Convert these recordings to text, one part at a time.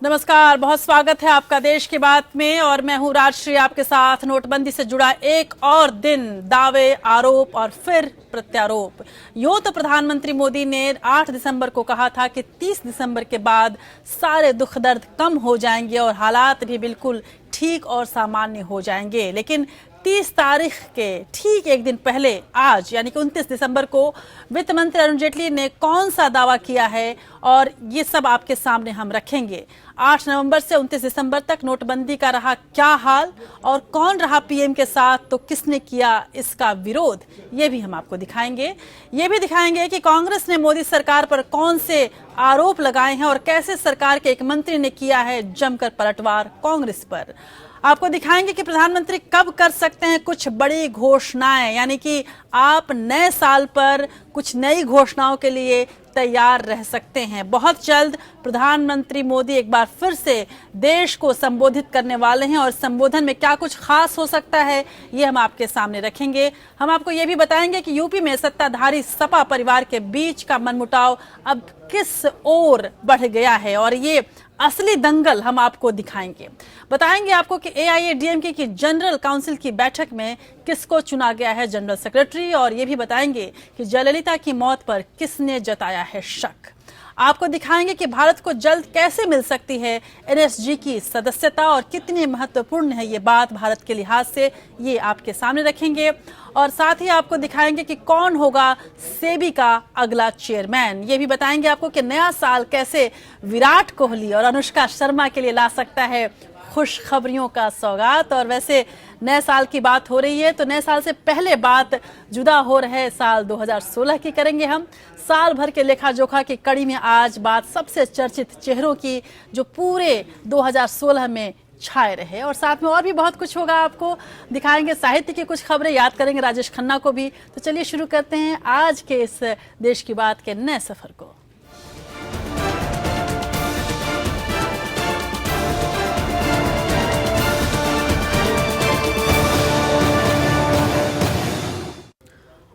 नमस्कार, बहुत स्वागत है आपका देश की बात में और मैं हूं राजश्री आपके साथ। नोटबंदी से जुड़ा एक और दिन, दावे, आरोप और फिर प्रत्यारोप। यूं तो प्रधानमंत्री मोदी ने 8 दिसंबर को कहा था कि 30 दिसंबर के बाद सारे दुख दर्द कम हो जाएंगे और हालात भी बिल्कुल ठीक और सामान्य हो जाएंगे, लेकिन 30 तारीख के ठीक एक दिन पहले आज यानी कि 29 दिसंबर को वित्त मंत्री अरुण जेटली ने कौन सा दावा किया है और ये सब आपके सामने हम रखेंगे। 8 नवंबर से 29 दिसंबर तक नोटबंदी का रहा क्या हाल और कौन रहा पीएम के साथ, तो किसने किया इसका विरोध, ये भी हम आपको दिखाएंगे। ये भी दिखाएंगे कि कांग्रेस ने मोदी सरकार पर कौन से आरोप लगाए हैं और कैसे सरकार के एक मंत्री ने किया है जमकर पलटवार कांग्रेस पर। आपको दिखाएंगे कि प्रधानमंत्री कब कर सकते हैं कुछ बड़ी घोषणाएं, यानी कि आप नए साल पर कुछ नई घोषणाओं के लिए तैयार रह सकते हैं। बहुत जल्द प्रधानमंत्री मोदी एक बार फिर से देश को संबोधित करने वाले हैं और संबोधन में क्या कुछ खास हो सकता है ये हम आपके सामने रखेंगे। हम आपको ये भी बताएंगे कि यूपी में सत्ताधारी सपा परिवार के बीच का मनमुटाव अब किस ओर बढ़ गया है और ये असली दंगल हम आपको दिखाएंगे। बताएंगे आपको कि एआईएडीएमके की जनरल काउंसिल की बैठक में किसको चुना गया है जनरल सेक्रेटरी, और ये भी बताएंगे कि जयललिता की मौत पर किसने जताया है शक। आपको दिखाएंगे कि भारत को जल्द कैसे मिल सकती है एनएसजी की सदस्यता और कितनी महत्वपूर्ण है ये बात भारत के लिहाज से, ये आपके सामने रखेंगे। और साथ ही आपको दिखाएंगे कि कौन होगा सेबी का अगला चेयरमैन। ये भी बताएंगे आपको कि नया साल कैसे विराट कोहली और अनुष्का शर्मा के लिए ला सकता है खुशखबरियों का सौगात। और वैसे नए साल की बात हो रही है तो नए साल से पहले बात जुदा हो रहे साल 2016 की करेंगे हम। साल भर के लेखा जोखा की कड़ी में आज बात सबसे चर्चित चेहरों की जो पूरे 2016 में छाए रहे, और साथ में और भी बहुत कुछ होगा। आपको दिखाएंगे साहित्य की कुछ खबरें, याद करेंगे राजेश खन्ना को भी। तो चलिए शुरू करते हैं आज के इस देश की बात के नए सफर को।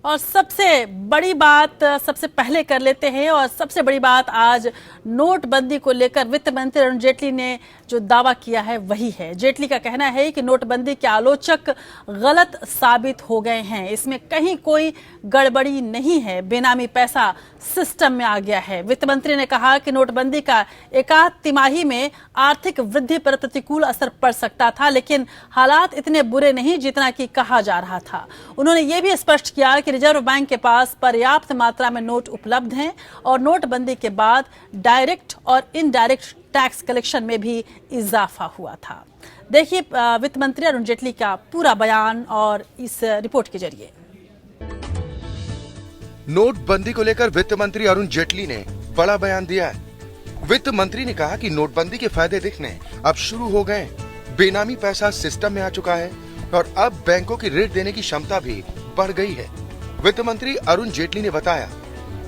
और सबसे बड़ी बात सबसे पहले कर लेते हैं, और सबसे बड़ी बात आज नोटबंदी को लेकर वित्त मंत्री अरुण जेटली ने जो दावा किया है वही है। जेटली का कहना है कि नोटबंदी के आलोचक गलत साबित हो गए हैं, इसमें कहीं कोई गड़बड़ी नहीं है, बेनामी पैसा सिस्टम में आ गया है। वित्त मंत्री ने कहा कि नोटबंदी का एकाध तिमाही में आर्थिक वृद्धि पर प्रतिकूल असर पड़ सकता था, लेकिन हालात इतने बुरे नहीं जितना कि कहा जा रहा था। उन्होंने ये भी स्पष्ट किया कि रिजर्व बैंक के पास पर्याप्त मात्रा में नोट उपलब्ध हैं और नोटबंदी के बाद डायरेक्ट और इनडायरेक्ट टैक्स कलेक्शन में भी इजाफा हुआ था। देखिए वित्त मंत्री अरुण जेटली का पूरा बयान और इस रिपोर्ट के जरिए। नोटबंदी को लेकर वित्त मंत्री अरुण जेटली ने बड़ा बयान दिया है। वित्त मंत्री ने कहा कि नोटबंदी के फायदे दिखने अब शुरू हो गए, बेनामी पैसा सिस्टम में आ चुका है और अब बैंकों की ऋण देने की क्षमता भी बढ़ गई है। वित्त मंत्री अरुण जेटली ने बताया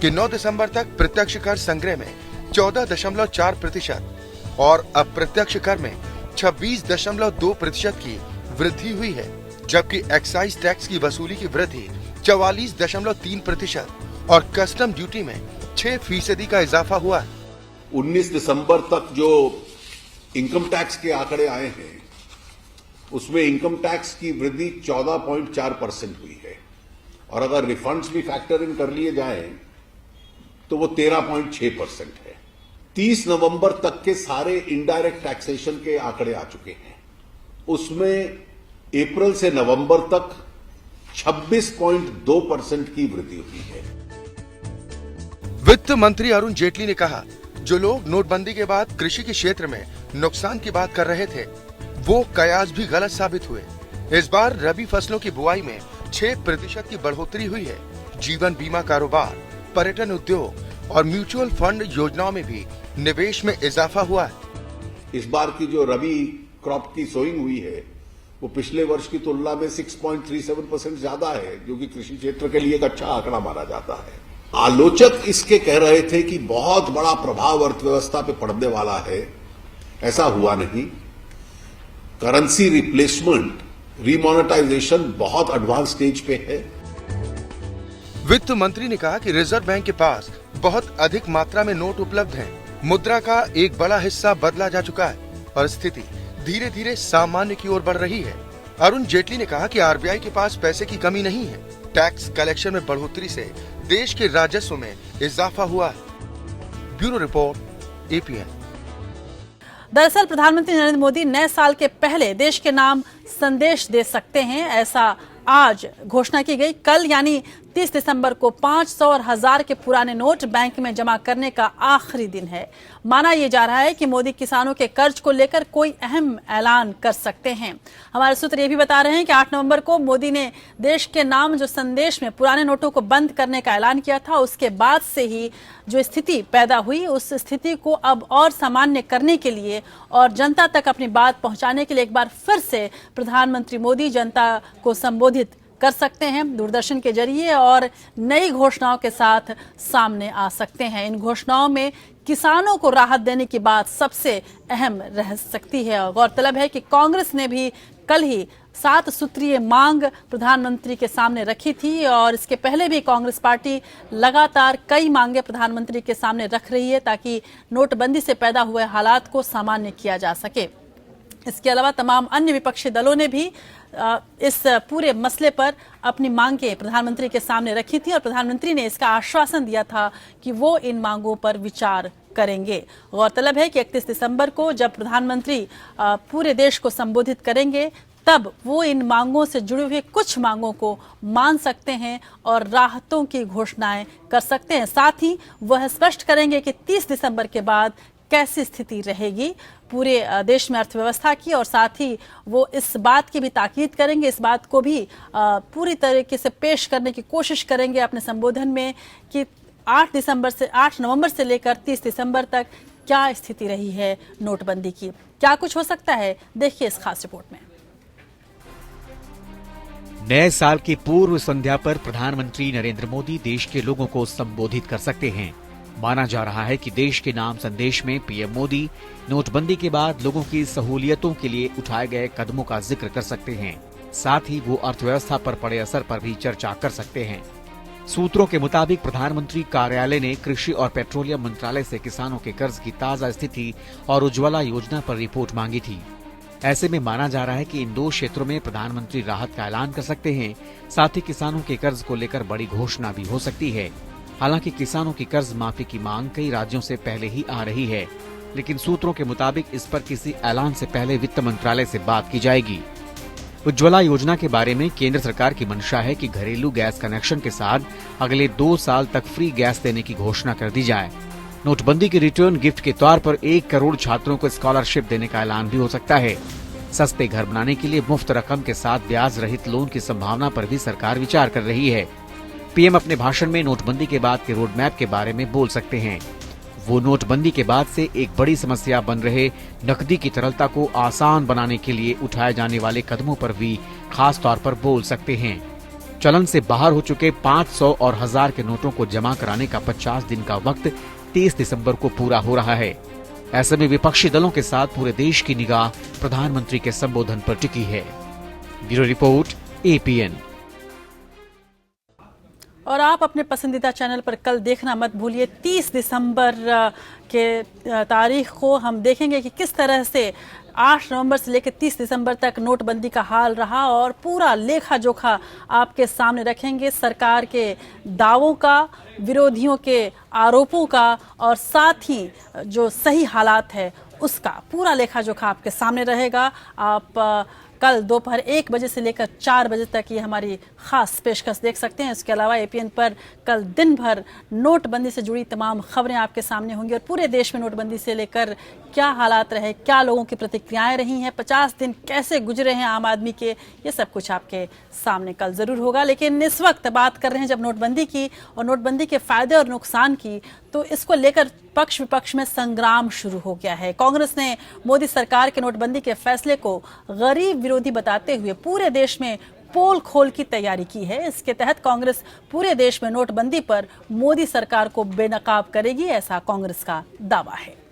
कि 9 दिसंबर तक प्रत्यक्ष कर संग्रह में 14.4% और अप्रत्यक्ष कर में 26.2% की वृद्धि हुई है, जबकि एक्साइज टैक्स की वसूली की वृद्धि 44.3% और कस्टम ड्यूटी में 6% का इजाफा हुआ है। 19 दिसंबर तक जो इनकम टैक्स के आंकड़े आए हैं उसमें इनकम टैक्स की वृद्धि 14.4% हुई है, और अगर रिफंड्स भी फैक्टर इन कर लिए जाएं तो वो 13.6% है। 30 नवंबर तक के सारे इनडायरेक्ट टैक्सेशन के आंकड़े आ चुके हैं, उसमें अप्रैल से नवंबर तक 26.2% की वृद्धि हुई है। वित्त मंत्री अरुण जेटली ने कहा, जो लोग नोटबंदी के बाद कृषि के क्षेत्र में नुकसान की बात कर रहे थे वो कयास भी गलत साबित हुए। इस बार रबी फसलों की बुआई में 6% की बढ़ोतरी हुई है। जीवन बीमा कारोबार, पर्यटन उद्योग और म्यूचुअल फंड योजनाओं में भी निवेश में इजाफा हुआ है। इस बार की जो रबी क्रॉप की सोइंग हुई है वो पिछले वर्ष की तुलना में 6.37% ज्यादा है, जो कि कृषि क्षेत्र के लिए एक अच्छा आंकड़ा माना जाता है। आलोचक इसके कह रहे थे कि बहुत बड़ा प्रभाव अर्थव्यवस्था पे पड़ने वाला है, ऐसा हुआ नहीं। करेंसी रिप्लेसमेंट, रीमोनेटाइजेशन बहुत एडवांस स्टेज पे है। वित्त मंत्री ने कहा कि रिजर्व बैंक के पास बहुत अधिक मात्रा में नोट उपलब्ध हैं। मुद्रा का एक बड़ा हिस्सा बदला जा चुका है और स्थिति धीरे धीरे सामान्य की ओर बढ़ रही है। अरुण जेटली ने कहा कि आरबीआई के पास पैसे की कमी नहीं है। टैक्स कलेक्शन में बढ़ोतरी से देश के राजस्व में इजाफा हुआ है। Bureau report, APN. दरअसल प्रधानमंत्री नरेंद्र मोदी नए साल के पहले देश के नाम संदेश दे सकते हैं, ऐसा आज घोषणा की गई। कल यानी 30 दिसंबर को 500 और 1000 के पुराने नोट बैंक में जमा करने का आखिरी दिन है। माना यह जा रहा है कि मोदी किसानों के कर्ज को लेकर कोई अहम ऐलान कर सकते हैं। हमारे सूत्र ये भी बता रहे हैं कि 8 नवंबर को मोदी ने देश के नाम जो संदेश में पुराने नोटों को बंद करने का ऐलान किया था, उसके बाद से ही जो स्थिति पैदा हुई, उस स्थिति को अब और सामान्य करने के लिए और जनता तक अपनी बात पहुंचाने के लिए एक बार फिर से प्रधानमंत्री मोदी जनता को संबोधित कर सकते हैं दूरदर्शन के जरिए और नई घोषणाओं के साथ सामने आ सकते हैं। इन घोषणाओं में किसानों को राहत देने की बात सबसे अहम रह सकती है। गौरतलब है कि कांग्रेस ने भी कल ही 7 सूत्रीय मांग प्रधानमंत्री के सामने रखी थी और इसके पहले भी कांग्रेस पार्टी लगातार कई मांगे प्रधानमंत्री के सामने रख रही है ताकि नोटबंदी से पैदा हुए हालात को सामान्य किया जा सके। इसके अलावा तमाम अन्य विपक्षी दलों ने भी इस पूरे मसले पर अपनी मांगें प्रधानमंत्री के सामने रखी थी और प्रधानमंत्री ने इसका आश्वासन दिया था कि वो इन मांगों पर विचार करेंगे। गौरतलब है कि 31 दिसंबर को जब प्रधानमंत्री पूरे देश को संबोधित करेंगे, तब वो इन मांगों से जुड़े हुए कुछ मांगों को मान सकते हैं और राहतों की घोषणाएं कर सकते हैं। साथ ही वह स्पष्ट करेंगे कि 30 दिसंबर के बाद कैसी स्थिति रहेगी पूरे देश में अर्थव्यवस्था की, और साथ ही वो इस बात की भी ताकीद करेंगे, इस बात को भी पूरी तरीके से पेश करने की कोशिश करेंगे अपने संबोधन में कि 8 नवंबर से लेकर 30 दिसंबर तक क्या स्थिति रही है नोटबंदी की, क्या कुछ हो सकता है, देखिए इस खास रिपोर्ट में। नए साल की पूर्व संध्या पर प्रधानमंत्री नरेंद्र मोदी देश के लोगों को संबोधित कर सकते हैं। माना जा रहा है कि देश के नाम संदेश में पीएम मोदी नोटबंदी के बाद लोगों की सहूलियतों के लिए उठाए गए कदमों का जिक्र कर सकते हैं। साथ ही वो अर्थव्यवस्था पर पड़े असर पर भी चर्चा कर सकते हैं। सूत्रों के मुताबिक प्रधानमंत्री कार्यालय ने कृषि और पेट्रोलियम मंत्रालय से किसानों के कर्ज की ताजा स्थिति और उज्ज्वला योजना पर रिपोर्ट मांगी थी। ऐसे में माना जा रहा है कि इन 2 क्षेत्रों में प्रधानमंत्री राहत का ऐलान कर सकते हैं। साथ ही किसानों के कर्ज को लेकर बड़ी घोषणा भी हो सकती है। हालांकि किसानों की कर्ज माफी की मांग कई राज्यों से पहले ही आ रही है, लेकिन सूत्रों के मुताबिक इस पर किसी ऐलान से पहले वित्त मंत्रालय से बात की जाएगी। उज्ज्वला योजना के बारे में केंद्र सरकार की मंशा है कि घरेलू गैस कनेक्शन के साथ अगले 2 साल तक फ्री गैस देने की घोषणा कर दी जाए। नोटबंदी के रिटर्न गिफ्ट के तौर पर 1 करोड़ छात्रों को स्कॉलरशिप देने का ऐलान भी हो सकता है। सस्ते घर बनाने के लिए मुफ्त रकम के साथ ब्याज रहित लोन की संभावना पर भी सरकार विचार कर रही है। पीएम अपने भाषण में नोटबंदी के बाद के रोड मैप के बारे में बोल सकते हैं। वो नोटबंदी के बाद से एक बड़ी समस्या बन रहे नकदी की तरलता को आसान बनाने के लिए उठाए जाने वाले कदमों पर भी खास तौर पर बोल सकते हैं। चलन से बाहर हो चुके 500 और 1000 के नोटों को जमा कराने का 50 दिन का वक्त 30 दिसंबर को पूरा हो रहा है। ऐसे में विपक्षी दलों के साथ पूरे देश की निगाह प्रधानमंत्री के संबोधन पर टिकी है। Bureau report, APN. और आप अपने पसंदीदा चैनल पर कल देखना मत भूलिए। 30 दिसंबर के तारीख को हम देखेंगे कि किस तरह से 8 नवंबर से लेकर 30 दिसंबर तक नोटबंदी का हाल रहा और पूरा लेखा जोखा आपके सामने रखेंगे, सरकार के दावों का, विरोधियों के आरोपों का और साथ ही जो सही हालात है उसका पूरा लेखा जोखा आपके सामने रहेगा। आप कल दोपहर 1 बजे से लेकर 4 बजे तक ये हमारी खास पेशकश देख सकते हैं। इसके अलावा एपीएन पर कल दिन भर नोटबंदी से जुड़ी तमाम खबरें आपके सामने होंगी और पूरे देश में नोटबंदी से लेकर क्या हालात रहे, क्या लोगों की प्रतिक्रियाएं रही हैं, 50 दिन कैसे गुजरे हैं आम आदमी के, ये सब कुछ आपके सामने कल जरूर होगा। लेकिन इस वक्त बात कर रहे हैं जब नोटबंदी की और नोटबंदी के फायदे और नुकसान की, तो इसको लेकर पक्ष विपक्ष में संग्राम शुरू हो गया है। कांग्रेस ने मोदी सरकार के नोटबंदी के फैसले को गरीब विरोधी बताते हुए पूरे देश में पोल खोल की तैयारी की है। इसके तहत कांग्रेस पूरे देश में नोटबंदी पर मोदी सरकार को बेनकाब करेगी, ऐसा कांग्रेस का दावा है।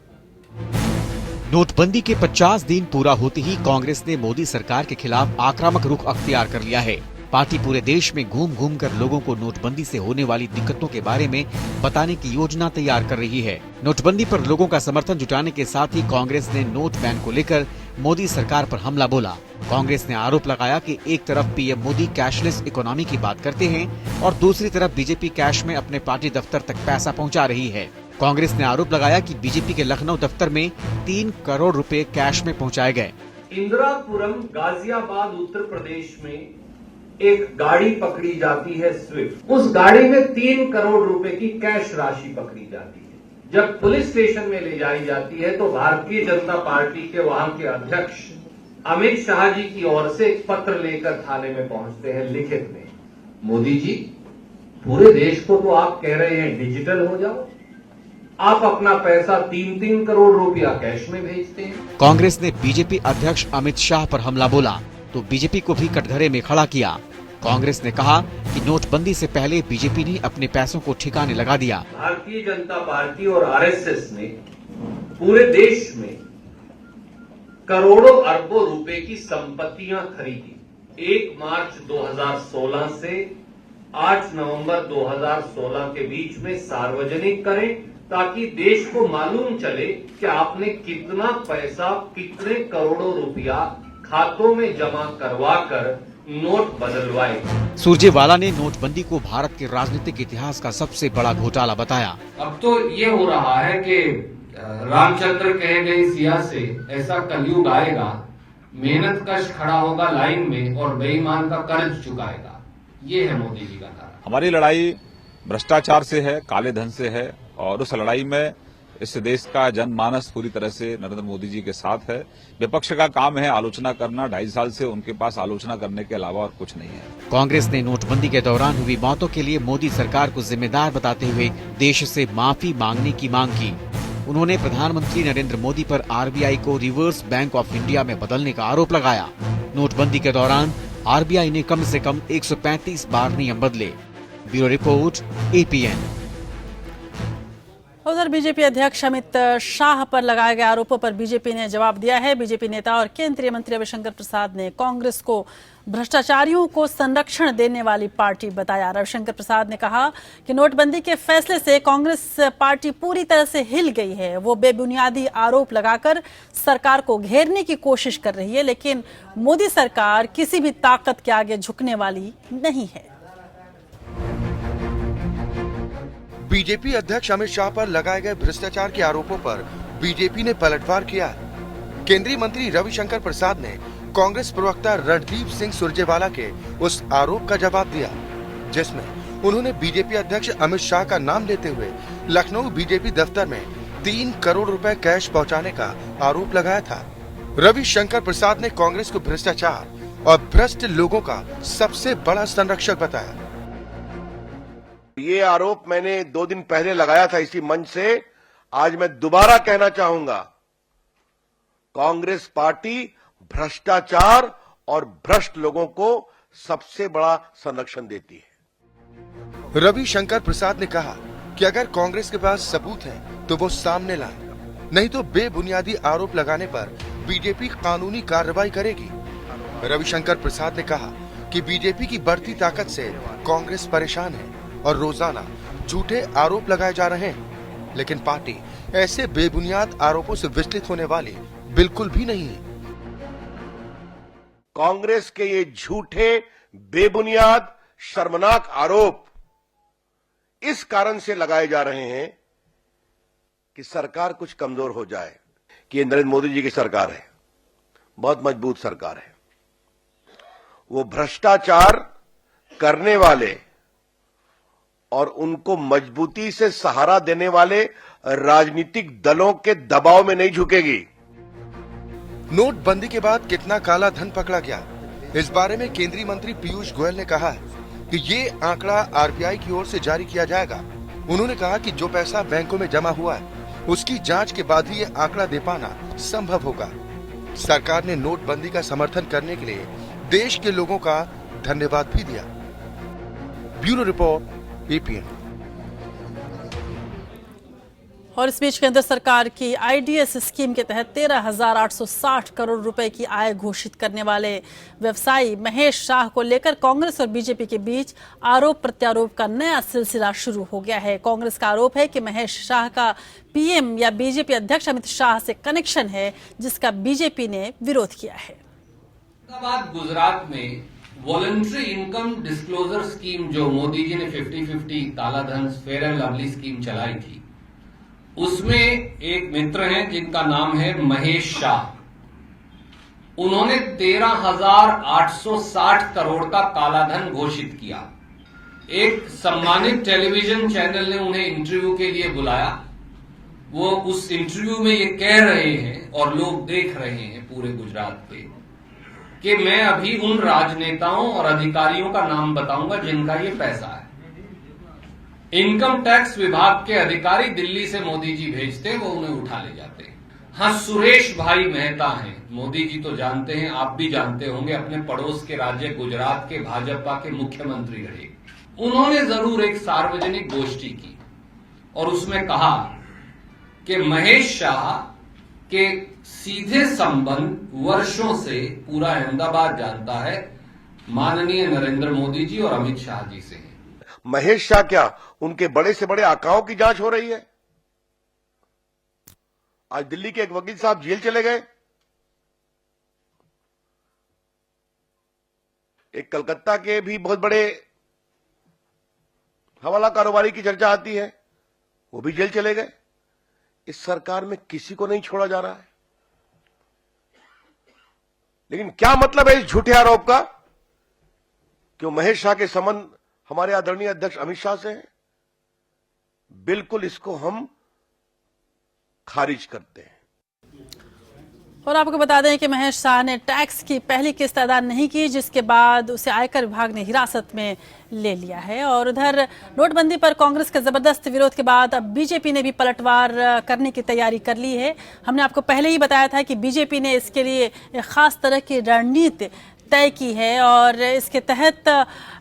नोटबंदी के 50 दिन पूरा होते ही कांग्रेस ने मोदी सरकार के खिलाफ आक्रामक रुख अख्तियार कर लिया है। पार्टी पूरे देश में घूम घूम कर लोगों को नोटबंदी से होने वाली दिक्कतों के बारे में बताने की योजना तैयार कर रही है। नोटबंदी पर लोगों का समर्थन जुटाने के साथ ही कांग्रेस ने नोट बैन को लेकर मोदी सरकार पर हमला बोला। कांग्रेस ने आरोप लगाया कि एक तरफ पीएम मोदी कैशलेस इकोनॉमी की बात करते हैं और दूसरी तरफ बीजेपी कैश में अपने पार्टी दफ्तर तक पैसा पहुंचा रही है। कांग्रेस ने आरोप लगाया कि बीजेपी के लखनऊ दफ्तर में 3 करोड़ रुपए कैश में पहुंचाए गए। इंदिरापुरम गाजियाबाद उत्तर प्रदेश में एक गाड़ी पकड़ी जाती है स्विफ्ट। उस गाड़ी में 3 करोड़ रुपए की कैश राशि पकड़ी जाती है। जब पुलिस स्टेशन में ले जाई जाती है तो भारतीय जनता पार्टी के वहां के अध्यक्ष अमित शाह जी की ओर से एक पत्र लेकर थाने में पहुंचते हैं लिखित में, मोदी जी पूरे देश को तो आप कह रहे हैं डिजिटल हो जाओ, आप अपना पैसा 3-3 करोड़ रुपया कैश में भेजते हैं। कांग्रेस ने बीजेपी अध्यक्ष अमित शाह पर हमला बोला तो बीजेपी को भी कटघरे में खड़ा किया। कांग्रेस ने कहा कि नोटबंदी से पहले बीजेपी ने अपने पैसों को ठिकाने लगा दिया। भारतीय जनता पार्टी और आरएसएस ने पूरे देश में करोड़ों अरबों रुपए की संपत्तियां खरीदी। 1 मार्च 2016 से 8 नवंबर 2016 के बीच में सार्वजनिक करें ताकि देश को मालूम चले कि आपने कितना पैसा, कितने करोड़ों रुपया खातों में जमा करवाकर नोट बदलवाए। सुरजेवाला ने नोटबंदी को भारत के राजनीतिक इतिहास का सबसे बड़ा घोटाला बताया। अब तो ये हो रहा है कि रामचंद्र कहे गए सिया से ऐसा कलयुग आएगा, मेहनत कश खड़ा होगा लाइन में और बेईमान का कर्ज चुकाएगा। ये है मोदी जी का नारा। हमारी लड़ाई भ्रष्टाचार से है, काले धन से है और उस लड़ाई में इस देश का जनमानस पूरी तरह से नरेंद्र मोदी जी के साथ है। विपक्ष का काम है आलोचना करना, 2.5 साल से उनके पास आलोचना करने के अलावा और कुछ नहीं है। कांग्रेस ने नोटबंदी के दौरान हुई मौतों के लिए मोदी सरकार को जिम्मेदार बताते हुए देश से माफी मांगने की मांग की। उन्होंने प्रधानमंत्री नरेंद्र मोदी पर आरबीआई को रिवर्स बैंक ऑफ इंडिया में बदलने का आरोप लगाया। नोटबंदी के दौरान आरबीआई ने कम से कम 135 बार नियम बदले। Bureau report, APN. उधर बीजेपी अध्यक्ष अमित शाह पर लगाए गए आरोपों पर बीजेपी ने जवाब दिया है। बीजेपी नेता और केंद्रीय मंत्री रविशंकर प्रसाद ने कांग्रेस को भ्रष्टाचारियों को संरक्षण देने वाली पार्टी बताया। रविशंकर प्रसाद ने कहा कि नोटबंदी के फैसले से कांग्रेस पार्टी पूरी तरह से हिल गई है। वो बेबुनियादी आरोप लगाकर सरकार को घेरने की कोशिश कर रही है, लेकिन मोदी सरकार किसी भी ताकत के आगे झुकने वाली नहीं है। बीजेपी अध्यक्ष अमित शाह पर लगाए गए भ्रष्टाचार के आरोपों पर बीजेपी ने पलटवार किया। केंद्रीय मंत्री रविशंकर प्रसाद ने कांग्रेस प्रवक्ता रणदीप सिंह सुरजेवाला के उस आरोप का जवाब दिया, जिसमें उन्होंने बीजेपी अध्यक्ष अमित शाह का नाम लेते हुए लखनऊ बीजेपी दफ्तर में 3 करोड़ रुपए कैश पहुंचाने का आरोप लगाया था। रविशंकर प्रसाद ने कांग्रेस को भ्रष्टाचार और भ्रष्ट लोगों का सबसे बड़ा संरक्षक बताया। ये आरोप मैंने 2 दिन पहले लगाया था इसी मंच से। आज मैं दोबारा कहना चाहूंगा, कांग्रेस पार्टी भ्रष्टाचार और भ्रष्ट लोगों को सबसे बड़ा संरक्षण देती है। रविशंकर प्रसाद ने कहा कि अगर कांग्रेस के पास सबूत हैं तो वो सामने लाए, नहीं तो बेबुनियादी आरोप लगाने पर बीजेपी कानूनी कार्रवाई करेगी। रविशंकर प्रसाद ने कहा कि बीजेपी की बढ़ती ताकत से कांग्रेस परेशान है और रोजाना झूठे आरोप लगाए जा रहे हैं, लेकिन पार्टी ऐसे बेबुनियाद आरोपों से विचलित होने वाली बिल्कुल भी नहीं है। कांग्रेस के ये झूठे, बेबुनियाद, शर्मनाक आरोप इस कारण से लगाए जा रहे हैं कि सरकार कुछ कमजोर हो जाए, कि ये नरेंद्र मोदी जी की सरकार है, बहुत मजबूत सरकार है। वो भ्रष्टाचार करने वाले और उनको मजबूती से सहारा देने वाले राजनीतिक दलों के दबाव में नहीं झुकेगी। नोटबंदी के बाद कितना काला धन पकड़ा गया, इस बारे में केंद्रीय मंत्री पीयूष गोयल ने कहा कि ये आंकड़ा आरबीआई की ओर से जारी किया जाएगा। उन्होंने कहा कि जो पैसा बैंकों में जमा हुआ है उसकी जांच के बाद ही ये आंकड़ा दे पाना संभव होगा। सरकार ने नोटबंदी का समर्थन करने के लिए देश के लोगों का धन्यवाद भी दिया। Bureau report, APN. और इस बीच केंद्र सरकार की आईडीएस स्कीम के तहत 13,860 करोड़ रुपए की आय घोषित करने वाले व्यवसायी महेश शाह को लेकर कांग्रेस और बीजेपी के बीच आरोप प्रत्यारोप का नया सिलसिला शुरू हो गया है। कांग्रेस का आरोप है कि महेश शाह का पीएम या बीजेपी अध्यक्ष अमित शाह से कनेक्शन है, जिसका बीजेपी ने विरोध किया है। गुजरात में वॉलंटरी इनकम डिस्क्लोजर स्कीम जो मोदी जी ने 50-50 कालाधन फेयर एंड लवली स्कीम चलाई थी, उसमें एक मित्र हैं जिनका नाम है महेश शाह। उन्होंने 13,860 करोड़ का कालाधन घोषित किया। एक सम्मानित टेलीविजन चैनल ने उन्हें इंटरव्यू के लिए बुलाया। वो उस इंटरव्यू में ये कह रहे हैं और लोग देख रहे हैं पूरे गुजरात पे कि मैं अभी उन राजनेताओं और अधिकारियों का नाम बताऊंगा जिनका ये पैसा है। इनकम टैक्स विभाग के अधिकारी दिल्ली से मोदी जी भेजते, वो उन्हें उठा ले जाते। हाँ, सुरेश भाई मेहता हैं, मोदी जी तो जानते हैं, आप भी जानते होंगे, अपने पड़ोस के राज्य गुजरात के भाजपा के मुख्यमंत्री रहे। उन्होंने जरूर एक सार्वजनिक गोष्ठी की और उसमें कहा कि महेश शाह के सीधे संबंध वर्षों से पूरा अहमदाबाद जानता है माननीय नरेंद्र मोदी जी और अमित शाह जी से। महेश शाह क्या उनके बड़े से बड़े आकाओं की जांच हो रही है? आज दिल्ली के एक वकील साहब जेल चले गए। एक कलकत्ता के भी बहुत बड़े हवाला कारोबारी की चर्चा आती है, वो भी जेल चले गए। इस सरकार में किसी को नहीं छोड़ा जा रहा है। लेकिन क्या मतलब है इस झूठे आरोप का कि महेश शाह के संबंध हमारे आदरणीय अध्यक्ष अमित शाह से हैं? बिल्कुल इसको हम खारिज करते हैं। और आपको बता दें कि महेश शाह ने टैक्स की पहली किस्त अदा नहीं की, जिसके बाद उसे आयकर विभाग ने हिरासत में ले लिया है। और उधर नोटबंदी पर कांग्रेस के जबरदस्त विरोध के बाद अब बीजेपी ने भी पलटवार करने की तैयारी कर ली है। हमने आपको पहले ही बताया था कि बीजेपी ने इसके लिए एक खास तरह की रणनीति तय की है और इसके तहत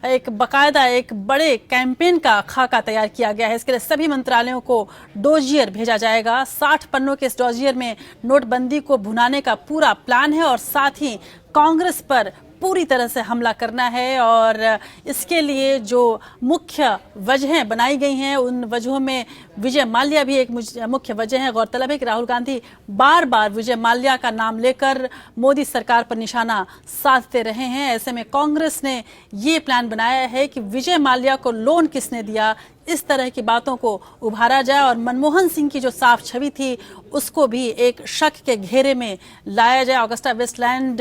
एक बाकायदा एक बड़े कैंपेन का खाका तैयार किया गया है। इसके लिए सभी मंत्रालयों को डोजियर भेजा जाएगा। 60 पन्नों के इस डोजियर में नोटबंदी को भुनाने का पूरा प्लान है और साथ ही कांग्रेस पर पूरी तरह से हमला करना है। और इसके लिए जो मुख्य वजहें बनाई गई हैं, उन वजहों में विजय माल्या भी एक मुख्य वजह है। गौरतलब है कि राहुल गांधी बार बार विजय माल्या का नाम लेकर मोदी सरकार पर निशाना साधते रहे हैं। ऐसे में कांग्रेस ने ये प्लान बनाया है कि विजय माल्या को लोन किसने दिया, इस तरह की बातों को उभारा जाए और मनमोहन सिंह की जो साफ छवि थी उसको भी एक शक के घेरे में लाया जाए। ऑगस्टा वेस्टलैंड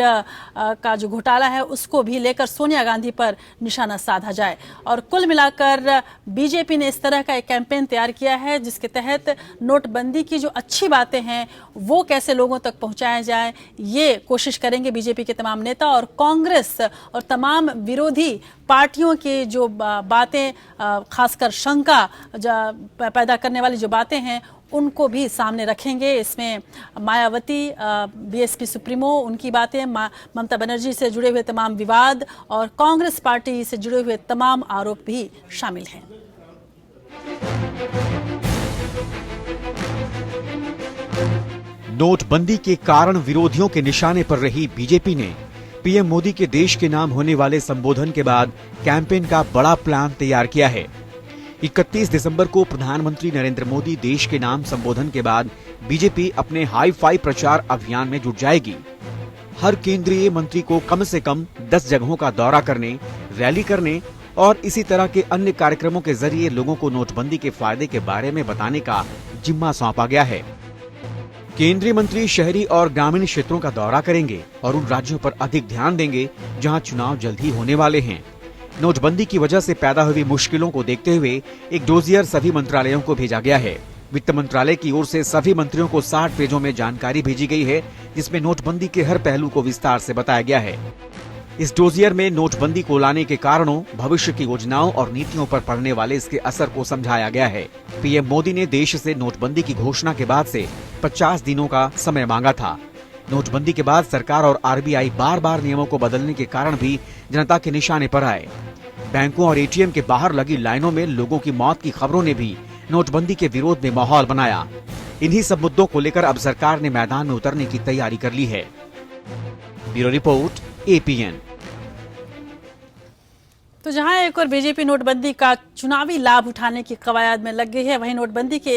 का जो घोटाला है उसको भी लेकर सोनिया गांधी पर निशाना साधा जाए। और कुल मिलाकर बीजेपी ने इस तरह का एक कैंपेन तैयार किया है जिसके तहत नोटबंदी की जो अच्छी बातें हैं वो कैसे लोगों तक पहुंचाया जाए, ये कोशिश करेंगे बीजेपी के तमाम नेता। और कांग्रेस और तमाम विरोधी पार्टियों की जो बातें, खासकर शंका पैदा करने वाली जो बातें हैं, उनको भी सामने रखेंगे। इसमें मायावती, बीएसपी सुप्रीमो, उनकी बातें, ममता बनर्जी से जुड़े हुए तमाम विवाद और कांग्रेस पार्टी से जुड़े हुए तमाम आरोप भी शामिल हैं। नोटबंदी के कारण विरोधियों के निशाने पर रही बीजेपी ने पीएम मोदी के देश के नाम होने वाले संबोधन के बाद कैंपेन का बड़ा प्लान तैयार किया है। 31 दिसंबर को प्रधानमंत्री नरेंद्र मोदी देश के नाम संबोधन के बाद बीजेपी अपने हाई फाई प्रचार अभियान में जुट जाएगी। हर केंद्रीय मंत्री को कम से कम 10 जगहों का दौरा करने, रैली करने और इसी तरह के अन्य कार्यक्रमों के जरिए लोगों को नोटबंदी के फायदे के बारे में बताने का जिम्मा सौंपा गया है। केंद्रीय मंत्री शहरी और ग्रामीण क्षेत्रों का दौरा करेंगे और उन राज्यों पर अधिक ध्यान देंगे जहां चुनाव जल्द ही होने वाले हैं। नोटबंदी की वजह से पैदा हुई मुश्किलों को देखते हुए एक डोजियर सभी मंत्रालयों को भेजा गया है। वित्त मंत्रालय की ओर से सभी मंत्रियों को 60 पेजों में जानकारी भेजी गई है, जिसमें नोटबंदी के हर पहलू को विस्तार से बताया गया है। इस डोजियर में नोटबंदी को लाने के कारणों, भविष्य की योजनाओं और नीतियों पर पड़ने वाले इसके असर को समझाया गया है। पीएम मोदी ने देश से नोटबंदी की घोषणा के बाद से 50 दिनों का समय मांगा था। नोटबंदी के बाद सरकार और आरबीआई बार बार नियमों को बदलने के कारण भी जनता के निशाने पर आए। बैंकों और एटीएम के बाहर लगी लाइनों में लोगों की मौत की खबरों ने भी नोटबंदी के विरोध में माहौल बनाया। इन्हीं सब मुद्दों को लेकर अब सरकार ने मैदान में उतरने की तैयारी कर ली है। Bureau report, APN। तो जहां एक और बीजेपी नोटबंदी का चुनावी लाभ उठाने की कवायद में लग गई है, वहीं नोटबंदी के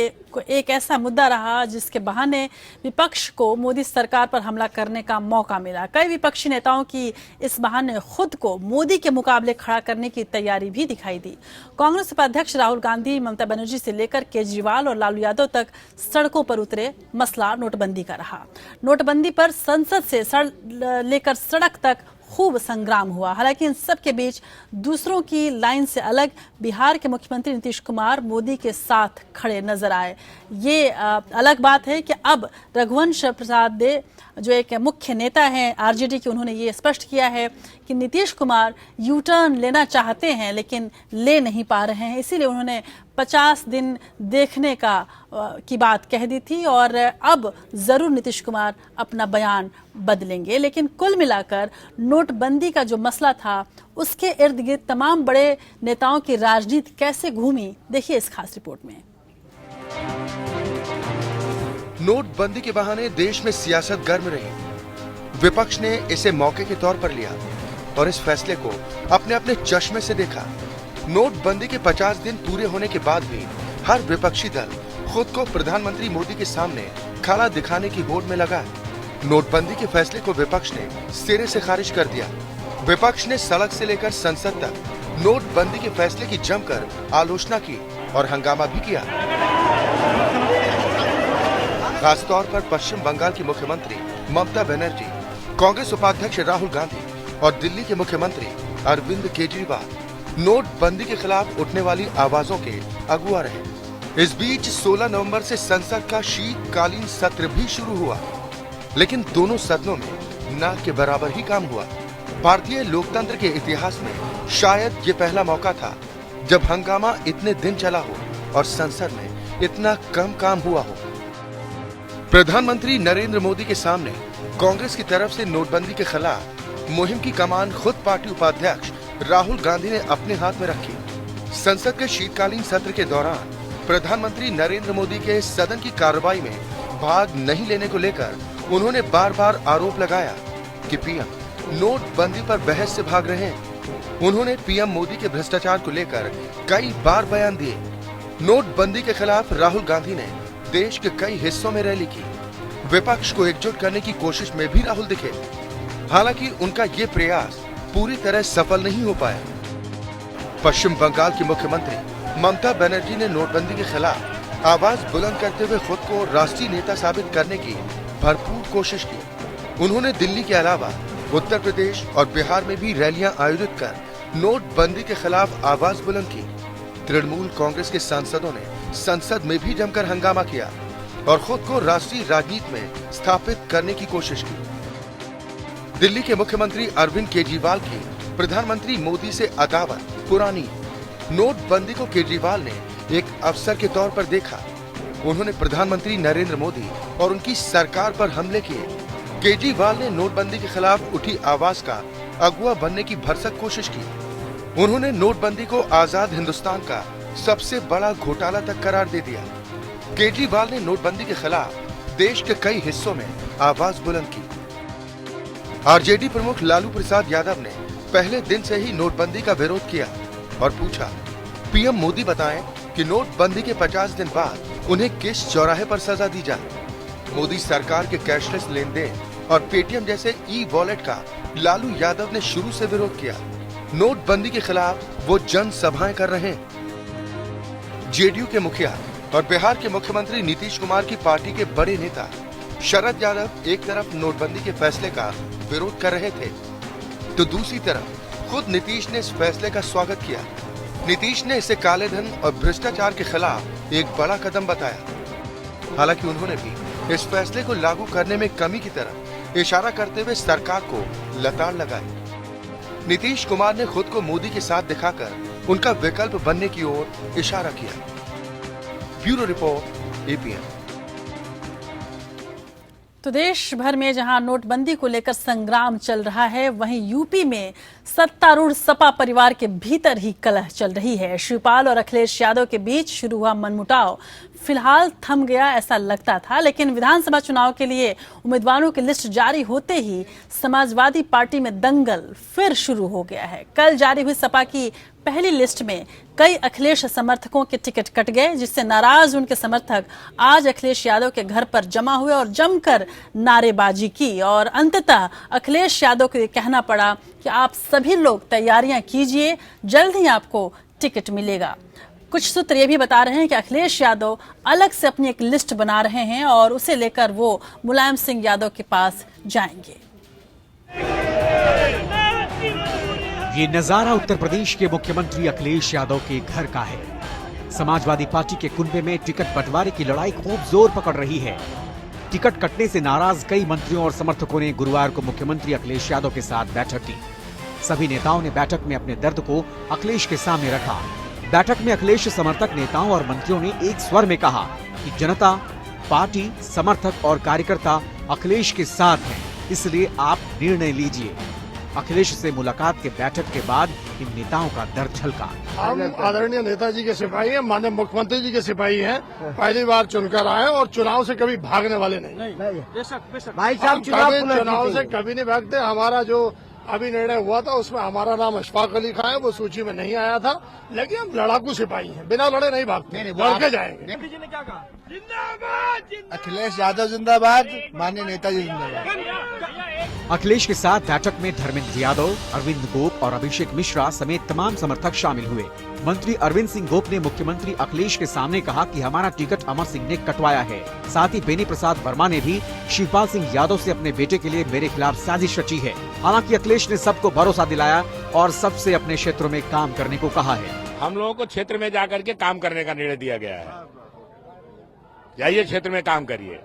एक ऐसा मुद्दा रहा जिसके बहाने विपक्ष को मोदी सरकार पर हमला करने का मौका मिला। कई विपक्षी नेताओं की इस बहाने खुद को मोदी के मुकाबले खड़ा करने की तैयारी भी दिखाई दी। कांग्रेस उपाध्यक्ष राहुल गांधी, ममता बनर्जी से लेकर केजरीवाल और लालू यादव तक सड़कों पर उतरे। मसला नोटबंदी का रहा। नोटबंदी पर संसद से लेकर सड़क तक खूब संग्राम हुआ। हालांकि इन सब के बीच दूसरों की लाइन से अलग बिहार के मुख्यमंत्री नीतीश कुमार मोदी के साथ खड़े नजर आए। ये अलग बात है कि अब रघुवंश प्रसाद ने, जो एक मुख्य नेता हैं आरजेडी के, उन्होंने ये स्पष्ट किया है कि नीतीश कुमार यू टर्न लेना चाहते हैं लेकिन ले नहीं पा रहे हैं। इसीलिए उन्होंने 50 दिन देखने की बात कह दी थी और अब जरूर नीतीश कुमार अपना बयान बदलेंगे। लेकिन कुल मिलाकर नोटबंदी का जो मसला था, उसके इर्द गिर्द तमाम बड़े नेताओं की राजनीति कैसे घूमी, देखिए इस खास रिपोर्ट में। नोटबंदी के बहाने देश में सियासत गर्म रही। विपक्ष ने इसे मौके के तौर पर लिया और इस फैसले को अपने अपने चश्मे से देखा। नोटबंदी के 50 दिन पूरे होने के बाद भी हर विपक्षी दल खुद को प्रधानमंत्री मोदी के सामने खड़ा दिखाने की होड़ में लगा। नोटबंदी के फैसले को विपक्ष ने सिरे से खारिज कर दिया। विपक्ष ने सड़क से लेकर संसद तक नोटबंदी के फैसले की जमकर आलोचना की और हंगामा भी किया। खासतौर पर पश्चिम बंगाल की मुख्यमंत्री ममता बनर्जी, कांग्रेस उपाध्यक्ष राहुल गांधी और दिल्ली के मुख्यमंत्री अरविंद केजरीवाल नोटबंदी के खिलाफ उठने वाली आवाजों के अगुआ रहे। इस बीच 16 नवंबर से संसद का शीतकालीन सत्र भी शुरू हुआ, लेकिन दोनों सदनों में न के बराबर ही काम हुआ। भारतीय लोकतंत्र के इतिहास में शायद ये पहला मौका था जब हंगामा इतने दिन चला हो और संसद में इतना कम काम हुआ हो। प्रधानमंत्री नरेंद्र मोदी के सामने कांग्रेस की तरफ से नोटबंदी के खिलाफ मुहिम की कमान खुद पार्टी उपाध्यक्ष राहुल गांधी ने अपने हाथ में रखी। संसद के शीतकालीन सत्र के दौरान प्रधानमंत्री नरेंद्र मोदी के सदन की कार्रवाई में भाग नहीं लेने को लेकर उन्होंने बार बार आरोप लगाया कि पीएम नोटबंदी पर बहस से भाग रहे हैं। उन्होंने पीएम मोदी के भ्रष्टाचार को लेकर कई बार बयान दिए। नोटबंदी के खिलाफ राहुल गांधी ने देश के कई हिस्सों में रैली की। विपक्ष को एकजुट करने की कोशिश में भी राहुल दिखे। हालांकि उनका ये प्रयास पूरी तरह सफल नहीं हो पाया। पश्चिम बंगाल की मुख्यमंत्री ममता बनर्जी ने नोटबंदी के खिलाफ आवाज बुलंद करते हुए खुद को राष्ट्रीय नेता साबित करने की भरपूर कोशिश की। उन्होंने दिल्ली के अलावा उत्तर प्रदेश और बिहार में भी रैलियां आयोजित कर नोटबंदी के खिलाफ आवाज बुलंद की। तृणमूल कांग्रेस के सांसदों ने संसद में भी जमकर हंगामा किया और खुद को राष्ट्रीय राजनीति में स्थापित करने की कोशिश की। दिल्ली के मुख्यमंत्री अरविंद केजरीवाल की प्रधानमंत्री मोदी से अदावत पुरानी। नोटबंदी को केजरीवाल ने एक अवसर के तौर पर देखा। उन्होंने प्रधानमंत्री नरेंद्र मोदी और उनकी सरकार पर हमले किए। केजरीवाल ने नोटबंदी के खिलाफ उठी आवाज का अगुआ बनने की भरसक कोशिश की। उन्होंने नोटबंदी को आजाद हिंदुस्तान का सबसे बड़ा घोटाला तक करार दे दिया। केजरीवाल ने नोटबंदी के खिलाफ देश के कई हिस्सों में आवाज बुलंद की। आरजेडी प्रमुख लालू प्रसाद यादव ने पहले दिन से ही नोटबंदी का विरोध किया और पूछा, पीएम मोदी बताएं कि नोटबंदी के 50 दिन बाद उन्हें किस चौराहे पर सजा दी जाए। मोदी सरकार के कैशलेस लेन देन और पेटीएम जैसे ई वॉलेट का लालू यादव ने शुरू से विरोध किया। नोटबंदी के खिलाफ वो जनसभाएं कर रहे हैं। जेडीयू के मुखिया और बिहार के मुख्यमंत्री नीतीश कुमार की पार्टी के बड़े नेता शरद यादव एक तरफ नोटबंदी के फैसले का विरोध कर रहे थे, तो दूसरी तरफ खुद नीतीश ने इस फैसले का स्वागत किया। नीतीश ने इसे काले धन और भ्रष्टाचार के खिलाफ एक बड़ा कदम बताया। हालांकि उन्होंने भी इस फैसले को लागू करने में कमी की तरफ इशारा करते हुए सरकार को लताड़ लगाई। नीतीश कुमार ने खुद को मोदी के साथ दिखाकर उनका विकल्प बनने की ओर इशारा किया। Bureau report, APN। तो देश भर में जहां नोटबंदी को लेकर संग्राम चल रहा है, वहीं यूपी में सत्तारूढ़ सपा परिवार के भीतर ही कलह चल रही है। शिवपाल और अखिलेश यादव के बीच शुरू हुआ मनमुटाव फिलहाल थम गया ऐसा लगता था, लेकिन विधानसभा चुनाव के लिए उम्मीदवारों की लिस्ट जारी होते ही समाजवादी पार्टी में दंगल फिर शुरू हो गया है। कल जारी हुई सपा की पहली लिस्ट में कई अखिलेश समर्थकों के टिकट कट गए, जिससे नाराज उनके समर्थक आज अखिलेश यादव के घर पर जमा हुए और जमकर नारेबाजी की और अंततः अखिलेश यादव को ये कहना पड़ा कि आप सभी लोग तैयारियां कीजिए, जल्द ही आपको टिकट मिलेगा। कुछ सूत्र ये भी बता रहे हैं कि अखिलेश यादव अलग से अपनी एक लिस्ट बना रहे हैं और उसे लेकर वो मुलायम सिंह यादव के पास जाएंगे। ये नजारा उत्तर प्रदेश के मुख्यमंत्री अखिलेश यादव के घर का है। समाजवादी पार्टी के कुनबे में टिकट बंटवारे की लड़ाई खूब जोर पकड़ रही है। टिकट कटने से नाराज कई मंत्रियों और समर्थकों ने गुरुवार को मुख्यमंत्री अखिलेश यादव के साथ बैठक की। सभी नेताओं ने बैठक में अपने दर्द को अखिलेश के सामने रखा। बैठक में अखिलेश समर्थक नेताओं और मंत्रियों ने एक स्वर में कहा कि जनता, पार्टी, समर्थक और कार्यकर्ता अखिलेश के साथ हैं, इसलिए आप निर्णय लीजिए। अखिलेश से मुलाकात के बैठक के बाद इन नेताओं का दर्द छलका। हम आदरणीय नेताजी के सिपाही हैं, माननीय मुख्यमंत्री जी के सिपाही हैं। पहली बार चुनकर आए और चुनाव से कभी भागने वाले नहीं। भाई साहब, चुनाव से कभी नहीं भागते। हमारा जो अभी निर्णय हुआ था उसमें हमारा नाम अशफाक अली खान है, वो सूची में नहीं आया था, लेकिन हम लड़ाकू सिपाही हैं, बिना लड़े नहीं भागते, लड़ के जाएंगे। अखिलेश यादव जिंदाबाद, माननीय नेताजी जिंदाबाद। अखिलेश के साथ बैठक में धर्मेंद्र यादव, अरविंद गोप और अभिषेक मिश्रा समेत तमाम समर्थक शामिल हुए। मंत्री अरविंद सिंह गोप ने मुख्यमंत्री अखिलेश के सामने कहा कि हमारा टिकट अमर सिंह ने कटवाया है। साथ ही बेनी प्रसाद वर्मा ने भी शिवपाल सिंह यादव से अपने बेटे के लिए मेरे खिलाफ साजिश रची है। हालांकि अखिलेश ने सबको भरोसा दिलाया और सबसे अपने क्षेत्रों में काम करने को कहा है। हम लोगों को क्षेत्र में जाकर के काम करने का निर्णय दिया गया है। जाइए क्षेत्र में काम करिए।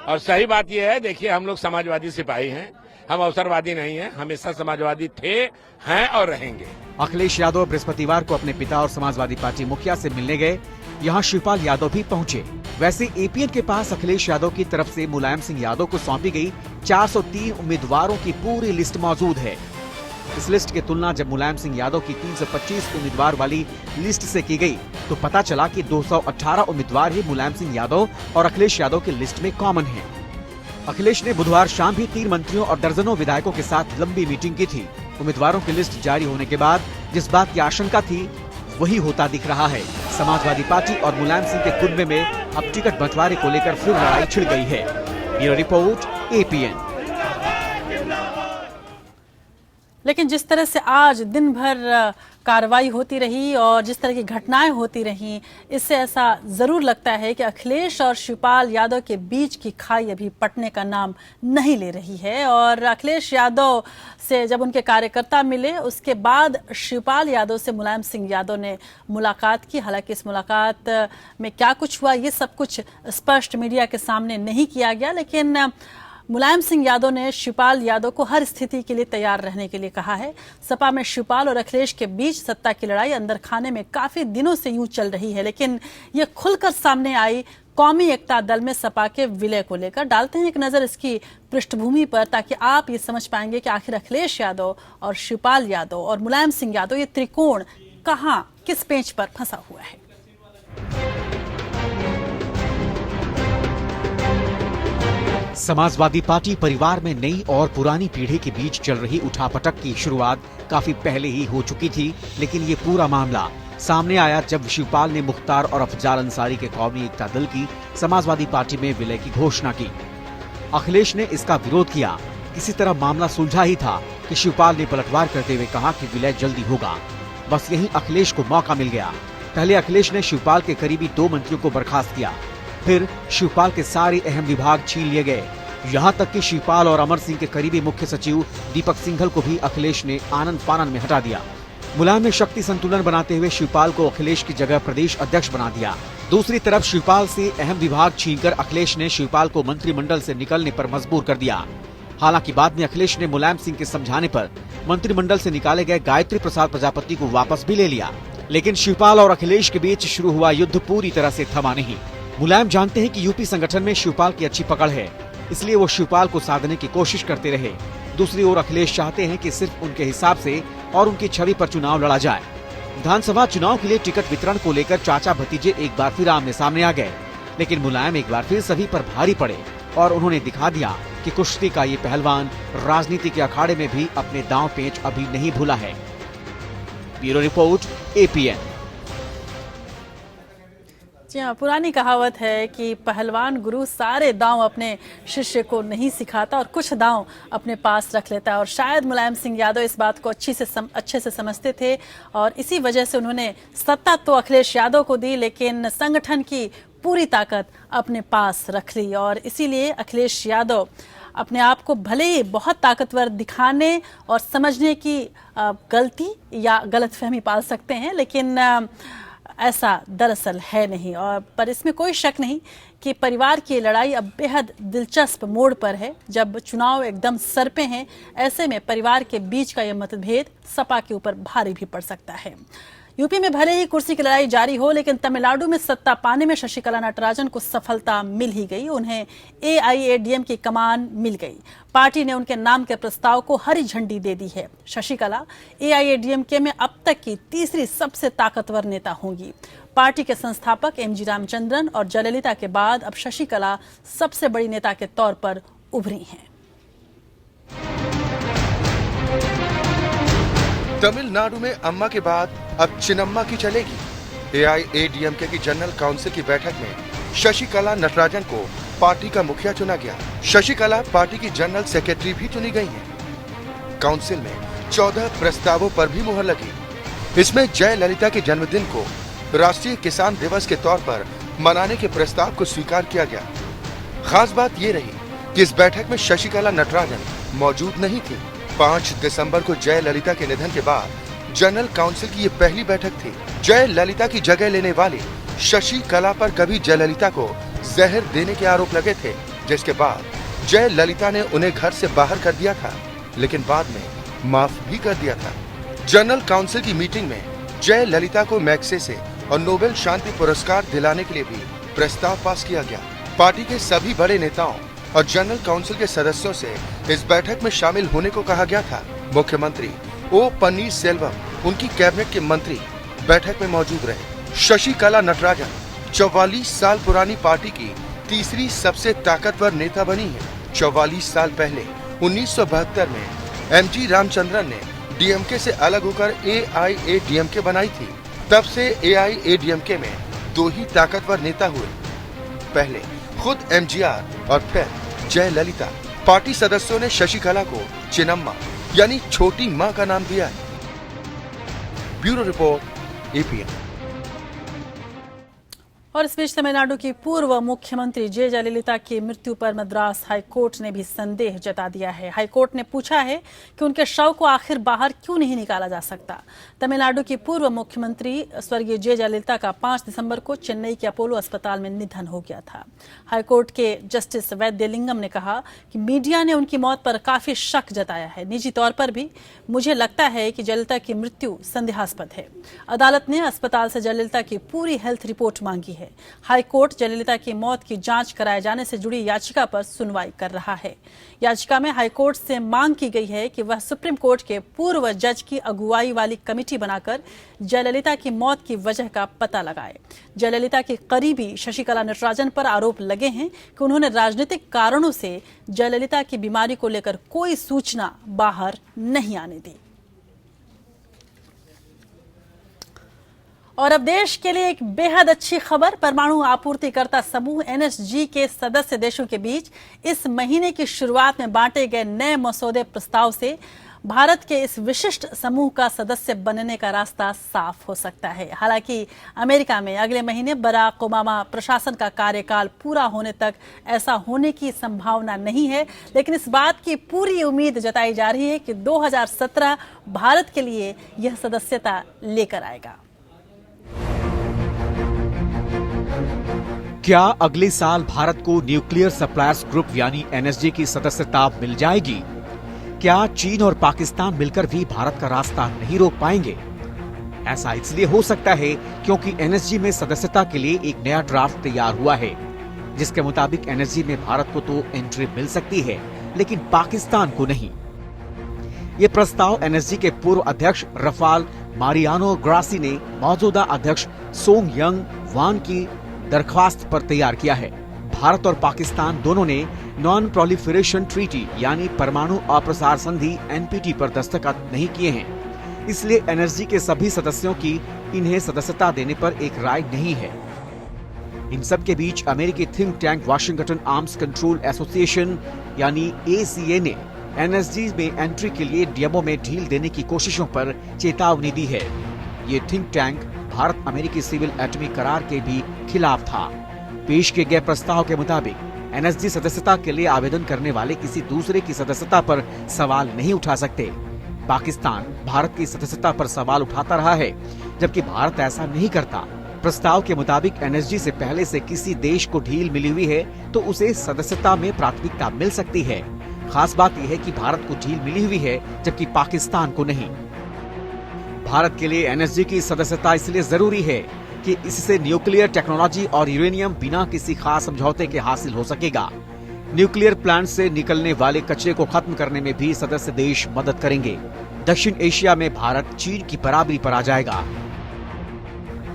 और सही बात यह है, देखिए हम लोग समाजवादी सिपाही हैं, हम अवसरवादी नहीं हैं, हमेशा समाजवादी थे, हैं और रहेंगे। अखिलेश यादव बृहस्पतिवार को अपने पिता और समाजवादी पार्टी मुखिया से मिलने गए। यहाँ शिवपाल यादव भी पहुँचे। वैसे एपीएन के पास अखिलेश यादव की तरफ से मुलायम सिंह यादव को सौंपी गई 403 उम्मीदवारों की पूरी लिस्ट मौजूद है। इस लिस्ट की तुलना जब मुलायम सिंह यादव की 325 उम्मीदवार वाली लिस्ट से की गई तो पता चला कि 218 उम्मीदवार ही मुलायम सिंह यादव और अखिलेश यादव की लिस्ट में कॉमन हैं। अखिलेश ने बुधवार शाम भी 3 मंत्रियों और दर्जनों विधायकों के साथ लंबी मीटिंग की थी। उम्मीदवारों की लिस्ट जारी होने के बाद जिस बात की आशंका थी वही होता दिख रहा है। समाजवादी पार्टी और मुलायम सिंह के कुनबे में अब टिकट बंटवारे को लेकर फिर लड़ाई छिड़ गई है। Bureau report, APN. लेकिन जिस तरह से आज दिन भर कार्रवाई होती रही और जिस तरह की घटनाएं होती रहीं, इससे ऐसा जरूर लगता है कि अखिलेश और शिवपाल यादव के बीच की खाई अभी पटने का नाम नहीं ले रही है। और अखिलेश यादव से जब उनके कार्यकर्ता मिले, उसके बाद शिवपाल यादव से मुलायम सिंह यादव ने मुलाकात की। हालांकि इस मुलाकात में क्या कुछ हुआ ये सब कुछ स्पष्ट मीडिया के सामने नहीं किया गया, लेकिन मुलायम सिंह यादव ने शिवपाल यादव को हर स्थिति के लिए तैयार रहने के लिए कहा है। सपा में शिवपाल और अखिलेश के बीच सत्ता की लड़ाई अंदर खाने में काफी दिनों से यूं चल रही है, लेकिन ये खुलकर सामने आई कौमी एकता दल में सपा के विलय को लेकर। डालते हैं एक नजर इसकी पृष्ठभूमि पर, ताकि आप ये समझ पाएंगे कि आखिर अखिलेश यादव और शिवपाल यादव और मुलायम सिंह यादव ये त्रिकोण कहां किस पेंच पर फंसा हुआ है। समाजवादी पार्टी परिवार में नई और पुरानी पीढ़ी के बीच चल रही उठापटक की शुरुआत काफी पहले ही हो चुकी थी, लेकिन ये पूरा मामला सामने आया जब शिवपाल ने मुख्तार और अफजाल अंसारी के कौमी एकता दल की समाजवादी पार्टी में विलय की घोषणा की। अखिलेश ने इसका विरोध किया। किसी तरह मामला सुलझा ही था कि शिवपाल ने पलटवार करते हुए कहा कि विलय जल्दी होगा। बस यही अखिलेश को मौका मिल गया। पहले अखिलेश ने शिवपाल के करीबी 2 मंत्रियों को बर्खास्त किया, फिर शिवपाल के सारे अहम विभाग छीन लिए गए। यहाँ तक कि शिवपाल और अमर सिंह के करीबी मुख्य सचिव दीपक सिंघल को भी अखिलेश ने आनंद फानन में हटा दिया। मुलायम ने शक्ति संतुलन बनाते हुए शिवपाल को अखिलेश की जगह प्रदेश अध्यक्ष बना दिया। दूसरी तरफ शिवपाल से अहम विभाग छीनकर अखिलेश ने शिवपाल को मंत्रिमंडल से निकलने पर मजबूर कर दिया। हालांकि बाद में अखिलेश ने मुलायम सिंह के समझाने पर मंत्रिमंडल से निकाले गए गायत्री प्रसाद प्रजापति को वापस भी ले लिया। लेकिन शिवपाल और अखिलेश के बीच शुरू हुआ युद्ध पूरी तरह से थमा नहीं। मुलायम जानते हैं कि यूपी संगठन में शिवपाल की अच्छी पकड़ है। इसलिए वो शिवपाल को साधने की कोशिश करते रहे। दूसरी ओर अखिलेश चाहते हैं कि सिर्फ उनके हिसाब से और उनकी छवि पर चुनाव लड़ा जाए। विधानसभा चुनाव के लिए टिकट वितरण को लेकर चाचा भतीजे एक बार फिर आमने सामने आ गए, लेकिन मुलायम एक बार फिर सभी पर भारी पड़े और उन्होंने दिखा दिया कि कुश्ती का ये पहलवान राजनीति के अखाड़े में भी अपने दांव पेच अभी नहीं भूला है। Bureau report, APN। जी हाँ, पुरानी कहावत है कि पहलवान गुरु सारे दांव अपने शिष्य को नहीं सिखाता और कुछ दांव अपने पास रख लेता है, और शायद मुलायम सिंह यादव इस बात को अच्छे से समझते थे और इसी वजह से उन्होंने सत्ता तो अखिलेश यादव को दी, लेकिन संगठन की पूरी ताकत अपने पास रख ली। और इसीलिए अखिलेश यादव अपने आप को भले ही बहुत ताकतवर दिखाने और समझने की गलती या गलतफहमी पाल सकते हैं, लेकिन ऐसा दरअसल है नहीं। और पर इसमें कोई शक नहीं कि परिवार की लड़ाई अब बेहद दिलचस्प मोड़ पर है। जब चुनाव एकदम सर पे हैं, ऐसे में परिवार के बीच का यह मतभेद सपा के ऊपर भारी भी पड़ सकता है। यूपी में भले ही कुर्सी की लड़ाई जारी हो, लेकिन तमिलनाडु में सत्ता पाने में शशिकला नटराजन को सफलता मिल ही गई। उन्हें AIADM की कमान मिल गई। पार्टी ने उनके नाम के प्रस्ताव को हरी झंडी दे दी है। शशिकला AIADMK में अब तक की तीसरी सबसे ताकतवर नेता होंगी। पार्टी के संस्थापक MG रामचंद्रन और जयललिता के बाद अब शशिकला सबसे बड़ी नेता के तौर पर उभरी हैं। तमिलनाडु में अम्मा के बाद अब चिन्नम्मा की चलेगी। AIADMK की जनरल काउंसिल की बैठक में शशिकला नटराजन को पार्टी का मुखिया चुना गया। शशिकला पार्टी की जनरल सेक्रेटरी भी चुनी गई हैं। काउंसिल में 14 प्रस्तावों पर भी मुहर लगी। इसमें जयललिता के जन्मदिन को राष्ट्रीय किसान दिवस के तौर पर मनाने के प्रस्ताव को स्वीकार किया गया। खास बात ये रही कि इस बैठक में शशिकला नटराजन मौजूद नहीं थी। 5 दिसंबर को जयललिता के निधन के बाद जनरल काउंसिल की ये पहली बैठक थी। जयललिता की जगह लेने वाले शशिकला पर कभी जयललिता को जहर देने के आरोप लगे थे, जिसके बाद जयललिता ने उन्हें घर से बाहर कर दिया था, लेकिन बाद में माफ भी कर दिया था। जनरल काउंसिल की मीटिंग में जयललिता को मैग्सेसे और नोबेल शांति पुरस्कार दिलाने के लिए भी प्रस्ताव पास किया गया। पार्टी के सभी बड़े नेताओं और जनरल काउंसिल के सदस्यों से इस बैठक में शामिल होने को कहा गया था। मुख्यमंत्री O पन्नीरसेल्वम, उनकी कैबिनेट के मंत्री बैठक में मौजूद रहे। शशिकला नटराजन 44 साल पुरानी पार्टी की तीसरी सबसे ताकतवर नेता बनी है। 44 साल पहले 1972 में MG रामचंद्रन ने DMK से अलग होकर AIADMK बनाई थी। तब से AIADMK में 2 ही ताकतवर नेता हुए, पहले खुद MGR और फिर जयललिता। पार्टी सदस्यों ने शशिकला को चिन्नम्मा यानी छोटी मां का नाम दिया है। Bureau report, APN। और इस बीच तमिलनाडु की पूर्व मुख्यमंत्री जयललिता की मृत्यु पर मद्रास हाईकोर्ट ने भी संदेह जता दिया है। हाईकोर्ट ने पूछा है कि उनके शव को आखिर बाहर क्यों नहीं निकाला जा सकता। तमिलनाडु की पूर्व मुख्यमंत्री स्वर्गीय जयललिता का 5 दिसंबर को चेन्नई के अपोलो अस्पताल में निधन हो गया था। हाईकोर्ट के जस्टिस वैद्यलिंगम ने कहा कि मीडिया ने उनकी मौत पर काफी शक जताया है। निजी तौर पर भी मुझे लगता है कि जयललिता की मृत्यु संदेहास्पद है। अदालत ने अस्पताल से जयललिता की पूरी हेल्थ रिपोर्ट मांगी है। हाईकोर्ट जयललिता की मौत की जांच कराए जाने से जुड़ी याचिका पर सुनवाई कर रहा है। याचिका में हाईकोर्ट से मांग की गई है कि वह सुप्रीम कोर्ट के पूर्व जज की अगुवाई वाली कमेटी बनाकर जयललिता की मौत की वजह का पता लगाए। जयललिता के करीबी शशिकला नटराजन पर आरोप लगे हैं कि उन्होंने राजनीतिक कारणों से जयललिता की बीमारी को लेकर कोई सूचना बाहर नहीं आने दी। और अब देश के लिए एक बेहद अच्छी खबर। परमाणु आपूर्तिकर्ता समूह NSG के सदस्य देशों के बीच इस महीने की शुरुआत में बांटे गए नए मसौदे प्रस्ताव से भारत के इस विशिष्ट समूह का सदस्य बनने का रास्ता साफ हो सकता है। हालांकि अमेरिका में अगले महीने बराक ओबामा प्रशासन का कार्यकाल पूरा होने तक ऐसा होने की संभावना नहीं है, लेकिन इस बात की पूरी उम्मीद जताई जा रही है कि 2017 भारत के लिए यह सदस्यता लेकर आएगा। क्या अगले साल भारत को न्यूक्लियर सप्लायर्स ग्रुप यानी NSG की सदस्यता मिल जाएगी? क्या चीन और पाकिस्तान मिलकर भी भारत का रास्ता नहीं रोक पाएंगे? ऐसा इसलिए हो सकता है क्योंकि NSG में सदस्यता के लिए एक नया ड्राफ्ट तैयार हुआ है, जिसके मुताबिक एनर्जी में भारत को तो एंट्री मिल सकती है, लेकिन पाकिस्तान को नहीं। ये प्रस्ताव एनर्जी के पूर्व अध्यक्ष रफाल मारियानो ग्रासी ने मौजूदा अध्यक्ष सोंग यंग वान की दरख्वास्त पर तैयार किया है। भारत और पाकिस्तान दोनों ने नॉन प्रोलिफरेशन ट्रीटी यानी परमाणु अप्रसार संधि NPT पर दस्तखत नहीं किए हैं, इसलिए एनर्जी के सभी सदस्यों की इन्हें सदस्यता देने पर एक राय नहीं है। इन सब के बीच अमेरिकी think tank Washington arms control association यानी ACA ने एनर्जी में एंट्री के लिए DMO में ढील देने की कोशिशों पर चेतावनी दी है। ये थिंक टैंक भारत अमेरिकी सिविल एटॉमिक करार के भी खिलाफ था। पेश किए गए प्रस्ताव के मुताबिक एनर्जी सदस्यता के लिए आवेदन करने वाले किसी दूसरे की सदस्यता पर सवाल नहीं उठा सकते। पाकिस्तान भारत की सदस्यता पर सवाल उठाता रहा है, जबकि भारत ऐसा नहीं करता। प्रस्ताव के मुताबिक एनर्जी से पहले से किसी देश को ढील मिली हुई है तो उसे सदस्यता में प्राथमिकता मिल सकती है। खास बात यह है कि भारत को ढील मिली हुई है, जबकि पाकिस्तान को नहीं। भारत के लिए एनर्जी की सदस्यता इसलिए जरूरी है कि इससे न्यूक्लियर टेक्नोलॉजी और यूरेनियम बिना किसी खास समझौते के हासिल हो सकेगा। न्यूक्लियर प्लांट से निकलने वाले कचरे को खत्म करने में भी सदस्य देश मदद करेंगे। दक्षिण एशिया में भारत चीन की बराबरी पर आ जाएगा।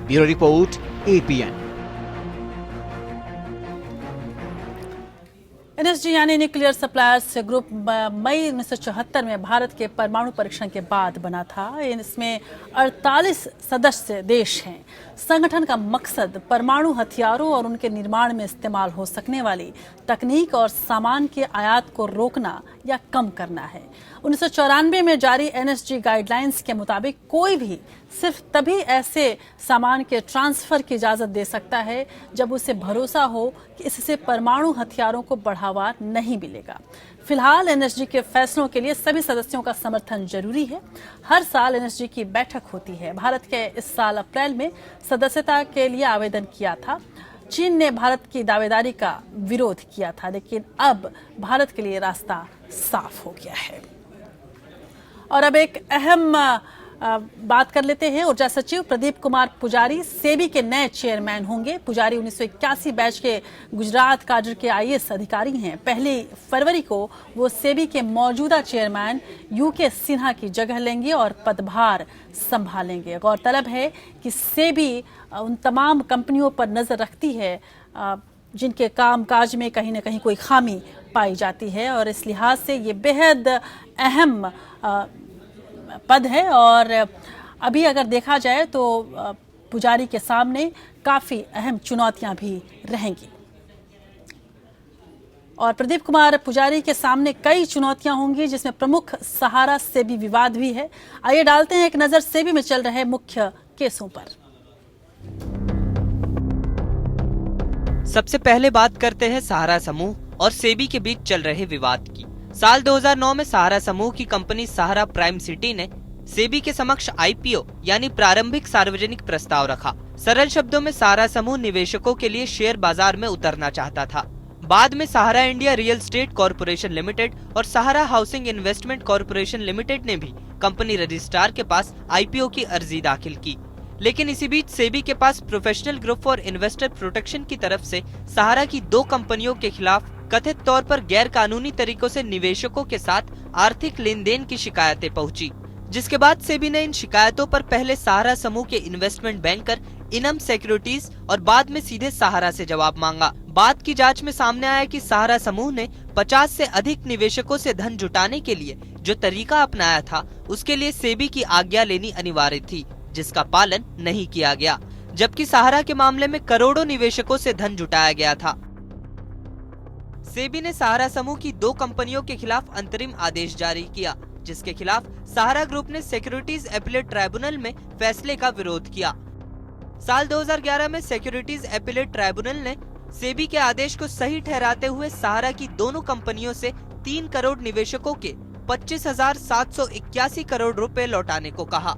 Bureau report APN। NSG यानी न्यूक्लियर सप्लायर्स ग्रुप मई 1974 में भारत के परमाणु परीक्षण के बाद बना था। इसमें 48 सदस्य देश हैं। संगठन का मकसद परमाणु हथियारों और उनके निर्माण में इस्तेमाल हो सकने वाली तकनीक और सामान के आयात को रोकना या कम करना है। 1994 में जारी NSG गाइडलाइंस के मुताबिक कोई भी सिर्फ तभी ऐसे सामान के ट्रांसफर की इजाजत दे सकता है जब उसे भरोसा हो कि इससे परमाणु हथियारों को बढ़ावा नहीं मिलेगा। फिलहाल NSG के फैसलों के लिए सभी सदस्यों का समर्थन जरूरी है। हर साल NSG की बैठक होती है। भारत के इस साल अप्रैल में सदस्यता के लिए आवेदन किया था। चीन ने भारत की दावेदारी का विरोध किया था, लेकिन अब भारत के लिए रास्ता साफ हो गया है। और अब एक अहम बात कर लेते हैं। ऊर्जा सचिव प्रदीप कुमार पुजारी सेबी के नए चेयरमैन होंगे। पुजारी 1981 बैच के गुजरात काडर के IAS अधिकारी हैं। 1 फरवरी को वो सेबी के मौजूदा चेयरमैन UK सिन्हा की जगह लेंगे और पदभार संभालेंगे। गौरतलब है कि सेबी उन तमाम कंपनियों पर नजर रखती है जिनके कामकाज में कहीं न कहीं कोई खामी पाई जाती है, और इस लिहाज से ये बेहद अहम पद है। और अभी अगर देखा जाए तो पुजारी के सामने काफी अहम चुनौतियां भी रहेंगी। और प्रदीप कुमार पुजारी के सामने कई चुनौतियां होंगी, जिसमें प्रमुख सहारा सेबी विवाद भी है। आइए डालते हैं एक नजर सेबी में चल रहे मुख्य केसों पर। सबसे पहले बात करते हैं सहारा समूह और सेबी के बीच चल रहे विवाद की। साल 2009 में सहारा समूह की कंपनी सहारा प्राइम सिटी ने सेबी के समक्ष IPO यानी प्रारंभिक सार्वजनिक प्रस्ताव रखा। सरल शब्दों में सहारा समूह निवेशकों के लिए शेयर बाजार में उतरना चाहता था। बाद में Sahara India real estate corporation limited और Sahara housing investment corporation limited ने भी कंपनी रजिस्ट्रार के पास IPO की अर्जी दाखिल की। लेकिन इसी बीच सेबी के पास professional group for investor protection की तरफ से सहारा की 2 कंपनियों के खिलाफ कथित तौर पर गैर कानूनी तरीकों से निवेशकों के साथ आर्थिक लेन देन की शिकायतें पहुंची, जिसके बाद सेबी ने इन शिकायतों पर पहले सहारा समूह के इन्वेस्टमेंट बैंकर इनम सिक्योरिटीज और बाद में सीधे सहारा से जवाब मांगा। बाद की जांच में सामने आया कि सहारा समूह ने 50 से अधिक निवेशकों से धन जुटाने के लिए जो तरीका अपनाया था उसके लिए सेबी की आज्ञा लेनी अनिवार्य थी, जिसका पालन नहीं किया गया। जबकि सहारा के मामले में करोड़ों निवेशकों से धन जुटाया गया था। सेबी ने सहारा समूह की 2 कंपनियों के खिलाफ अंतरिम आदेश जारी किया, जिसके खिलाफ सहारा ग्रुप ने सिक्योरिटीज एपिलेट ट्राइब्यूनल में फैसले का विरोध किया। साल 2011 में सिक्योरिटीज एपिलेट ट्राइब्यूनल ने सेबी के आदेश को सही ठहराते हुए सहारा की दोनों कंपनियों से 3 करोड़ निवेशकों के 25,781 करोड़ रुपए लौटाने को कहा।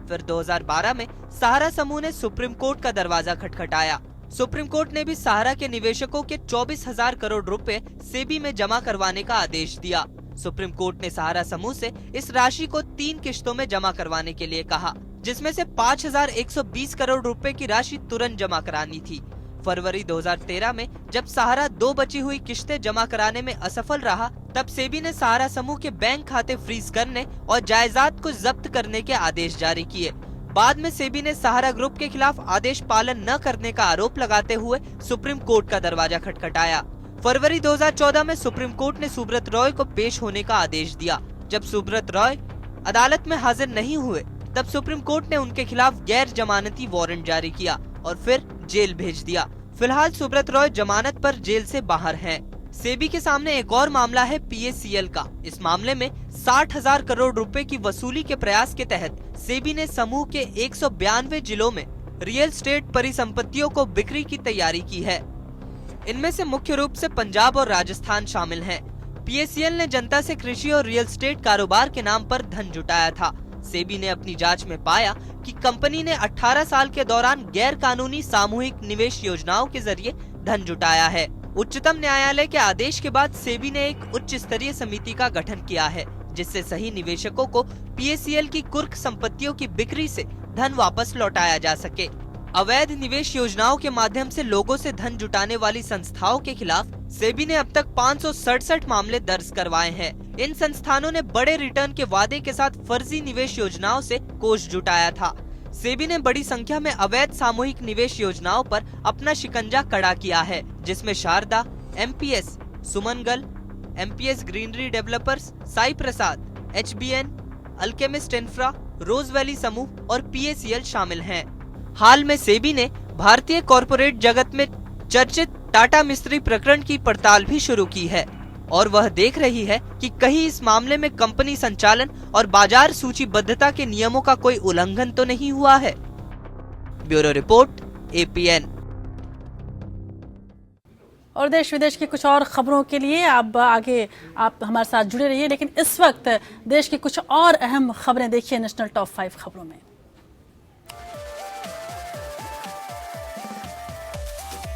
फिर 2012 में सहारा समूह ने सुप्रीम कोर्ट का दरवाजा खटखटाया। सुप्रीम कोर्ट ने भी सहारा के निवेशकों के 24,000 करोड़ रुपए सेबी में जमा करवाने का आदेश दिया। सुप्रीम कोर्ट ने सहारा समूह से इस राशि को 3 किश्तों में जमा करवाने के लिए कहा, जिसमें से 5,120 करोड़ रुपए की राशि तुरंत जमा करानी थी। फरवरी 2013 में जब सहारा 2 बची हुई किश्तें जमा कराने में असफल रहा, तब सेबी ने सहारा समूह के बैंक खाते फ्रीज करने और जायदाद को जब्त करने के आदेश जारी किए। बाद में सेबी ने सहारा ग्रुप के खिलाफ आदेश पालन न करने का आरोप लगाते हुए सुप्रीम कोर्ट का दरवाजा खटखटाया। फरवरी 2014 में सुप्रीम कोर्ट ने सुब्रत रॉय को पेश होने का आदेश दिया। जब सुब्रत रॉय अदालत में हाजिर नहीं हुए, तब सुप्रीम कोर्ट ने उनके खिलाफ गैर जमानती वारंट जारी किया और फिर जेल भेज दिया। फिलहाल सुब्रत रॉय जमानत पर जेल से बाहर हैं। सेबी के सामने एक और मामला है PACL का। इस मामले में 60,000 करोड़ रुपए की वसूली के प्रयास के तहत सेबी ने समूह के 192 जिलों में रियल एस्टेट परिसंपत्तियों को बिक्री की तैयारी की है। इनमें से मुख्य रूप से पंजाब और राजस्थान शामिल हैं। PACL ने जनता से कृषि और रियल एस्टेट कारोबार के नाम पर धन जुटाया था। सेबी ने अपनी जांच में पाया कि कंपनी ने 18 साल के दौरान गैर कानूनी सामूहिक निवेश योजनाओं के जरिए धन जुटाया है। उच्चतम न्यायालय के आदेश के बाद सेबी ने एक उच्च स्तरीय समिति का गठन किया है, जिससे सही निवेशकों को PACL की कुर्क संपत्तियों की बिक्री से धन वापस लौटाया जा सके। अवैध निवेश योजनाओं के माध्यम से लोगों से धन जुटाने वाली संस्थाओं के खिलाफ सेबी ने अब तक 567 मामले दर्ज करवाए हैं। इन संस्थानों ने बड़े रिटर्न के वादे के साथ फर्जी निवेश योजनाओं से कोष जुटाया था। सेबी ने बड़ी संख्या में अवैध सामूहिक निवेश योजनाओं पर अपना शिकंजा कड़ा किया है, जिसमें Sharda, MPS, Sumangal, MPS greenery developers, Sai Prasad, HBN, alchemist infra, rose valley समूह और PACL शामिल हैं। हाल में सेबी ने भारतीय कॉरपोरेट जगत में चर्चित टाटा मिस्त्री प्रकरण की पड़ताल भी शुरू की है और वह देख रही है कि कहीं इस मामले में कंपनी संचालन और बाजार सूचीबद्धता के नियमों का कोई उल्लंघन तो नहीं हुआ है। Bureau report, APN। और देश विदेश की कुछ और खबरों के लिए आप आगे हमारे साथ जुड़े रहिए, लेकिन इस वक्त देश की कुछ और अहम खबरें देखिए नेशनल टॉप 5 खबरों में।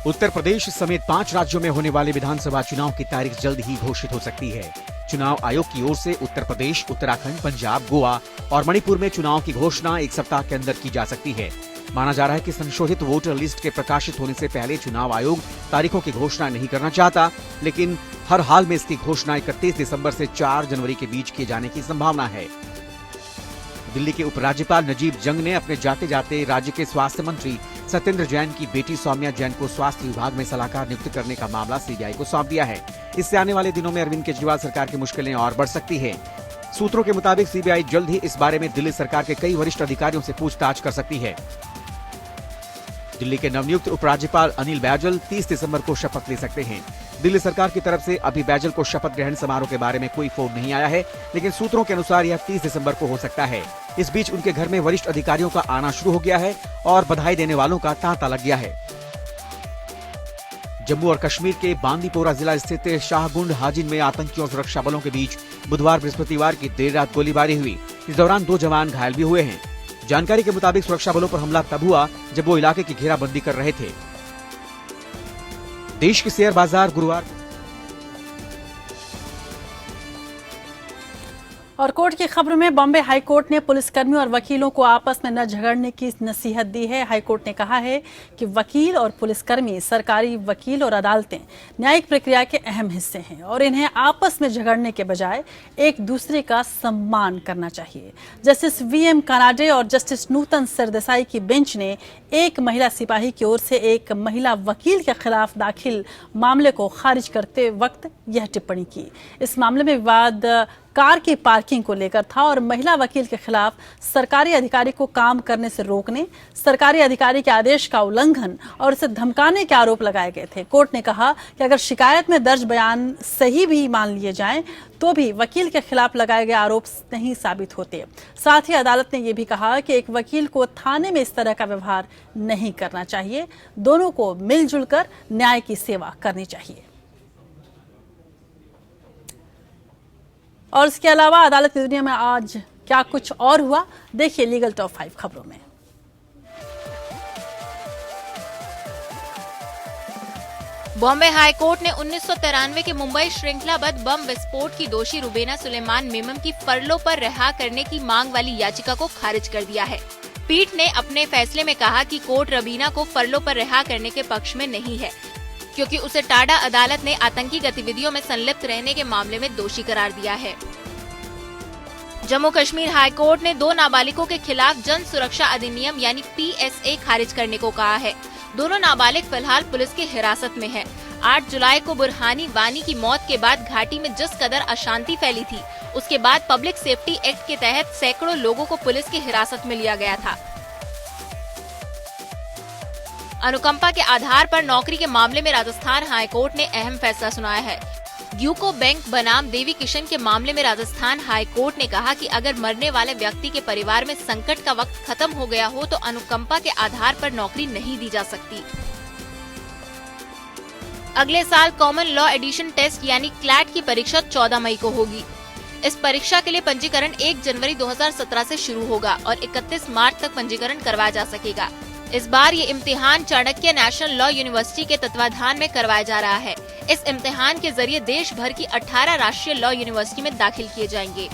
उत्तर प्रदेश समेत 5 राज्यों में होने वाले विधानसभा चुनाव की तारीख जल्द ही घोषित हो सकती है। चुनाव आयोग की ओर से उत्तर प्रदेश, उत्तराखंड, पंजाब, गोवा और मणिपुर में चुनाव की घोषणा 1 सप्ताह के अंदर की जा सकती है। माना जा रहा है कि संशोधित वोटर लिस्ट के प्रकाशित होने से पहले चुनाव आयोग तारीखों की घोषणा नहीं करना चाहता, लेकिन हर हाल में इसकी घोषणा 31 दिसंबर से 4 जनवरी के बीच किए जाने की संभावना है। दिल्ली के उपराज्यपाल नजीब जंग ने अपने जाते जाते राज्य के स्वास्थ्य मंत्री सत्येंद्र जैन की बेटी सौम्या जैन को स्वास्थ्य विभाग में सलाहकार नियुक्त करने का मामला CBI को सौंप दिया है। इससे आने वाले दिनों में अरविंद केजरीवाल सरकार की मुश्किलें और बढ़ सकती है। सूत्रों के मुताबिक CBI जल्द ही इस बारे में दिल्ली सरकार के कई वरिष्ठ अधिकारियों से पूछताछ कर सकती है। दिल्ली के नवनियुक्त उपराज्यपाल अनिल बैजल 30 दिसंबर को शपथ ले सकते हैं। दिल्ली सरकार की तरफ से अभी बैजल को शपथ ग्रहण समारोह के बारे में कोई फोन नहीं आया है, लेकिन सूत्रों के अनुसार यह 30 दिसंबर को हो सकता है। इस बीच उनके घर में वरिष्ठ अधिकारियों का आना शुरू हो गया है और बधाई देने वालों का तांता लग गया है। जम्मू और कश्मीर के बांदीपोरा जिला स्थित शाहगुंड हाजिन में आतंकियों और सुरक्षा बलों के बीच बुधवार बृहस्पतिवार की देर रात गोलीबारी हुई। इस दौरान 2 जवान घायल भी हुए हैं। जानकारी के मुताबिक सुरक्षा बलों पर हमला तब हुआ जब वो इलाके की घेराबंदी कर रहे थे। देश के शेयर बाजार गुरुवार और कोर्ट की खबर में बॉम्बे हाई कोर्ट ने पुलिसकर्मियों और वकीलों को आपस में न झगड़ने की नसीहत दी है। हाई कोर्ट ने कहा है कि वकील और पुलिसकर्मी, सरकारी वकील और अदालतें न्यायिक प्रक्रिया के अहम हिस्से हैं और इन्हें आपस में झगड़ने के बजाय एक दूसरे का सम्मान करना चाहिए। जस्टिस VM कानाडे और जस्टिस नूतन सरदेसाई की बेंच ने एक महिला सिपाही की ओर से एक महिला वकील के खिलाफ दाखिल मामले को खारिज करते वक्त यह टिप्पणी की। इस मामले में विवाद कार की पार्किंग को लेकर था और महिला वकील के खिलाफ सरकारी अधिकारी को काम करने से रोकने, सरकारी अधिकारी के आदेश का उल्लंघन और उसे धमकाने के आरोप लगाए गए थे। कोर्ट ने कहा कि अगर शिकायत में दर्ज बयान सही भी मान लिए जाएं, तो भी वकील के खिलाफ लगाए गए आरोप नहीं साबित होते। साथ ही अदालत ने यह भी कहा कि एक वकील को थाने में इस तरह का व्यवहार नहीं करना चाहिए। दोनों को मिलजुल कर न्याय की सेवा करनी चाहिए। और इसके अलावा अदालत की दुनिया में आज क्या कुछ और हुआ, देखिए लीगल टॉप 5 खबरों में। बॉम्बे हाई कोर्ट ने 1993 के मुंबई श्रृंखलाबद्ध बम विस्फोट की दोषी रुबीना सुलेमान मेमन की फरलो पर रिहा करने की मांग वाली याचिका को खारिज कर दिया है। पीठ ने अपने फैसले में कहा कि कोर्ट रबीना को फरलो पर रिहा करने के पक्ष में नहीं है, क्योंकि उसे टाडा अदालत ने आतंकी गतिविधियों में संलिप्त रहने के मामले में दोषी करार दिया है। जम्मू कश्मीर हाई कोर्ट ने 2 नाबालिगों के खिलाफ जन सुरक्षा अधिनियम यानी PSA खारिज करने को कहा है। दोनों नाबालिग फिलहाल पुलिस की हिरासत में है। 8 जुलाई को बुरहानी वानी की मौत के बाद घाटी में जिस कदर अशांति फैली थी, उसके बाद पब्लिक सेफ्टी एक्ट के तहत सैकड़ों लोगों को पुलिस की हिरासत में लिया गया था। अनुकंपा के आधार पर नौकरी के मामले में राजस्थान हाईकोर्ट ने अहम फैसला सुनाया है। यूको बैंक बनाम देवी किशन के मामले में राजस्थान हाईकोर्ट ने कहा कि अगर मरने वाले व्यक्ति के परिवार में संकट का वक्त खत्म हो गया हो तो अनुकंपा के आधार पर नौकरी नहीं दी जा सकती। अगले साल कॉमन लॉ एडिशन टेस्ट यानी क्लैट की परीक्षा 14 मई को होगी। इस परीक्षा के लिए पंजीकरण 1 जनवरी 2017 से शुरू होगा और 31 मार्च तक पंजीकरण करवाया जा सकेगा। इस बार ये इम्तिहान चाणक्य नेशनल लॉ यूनिवर्सिटी के तत्वाधान में करवाया जा रहा है। इस इम्तिहान के जरिए देश भर की 18 राष्ट्रीय लॉ यूनिवर्सिटी में दाखिल किए जाएंगे।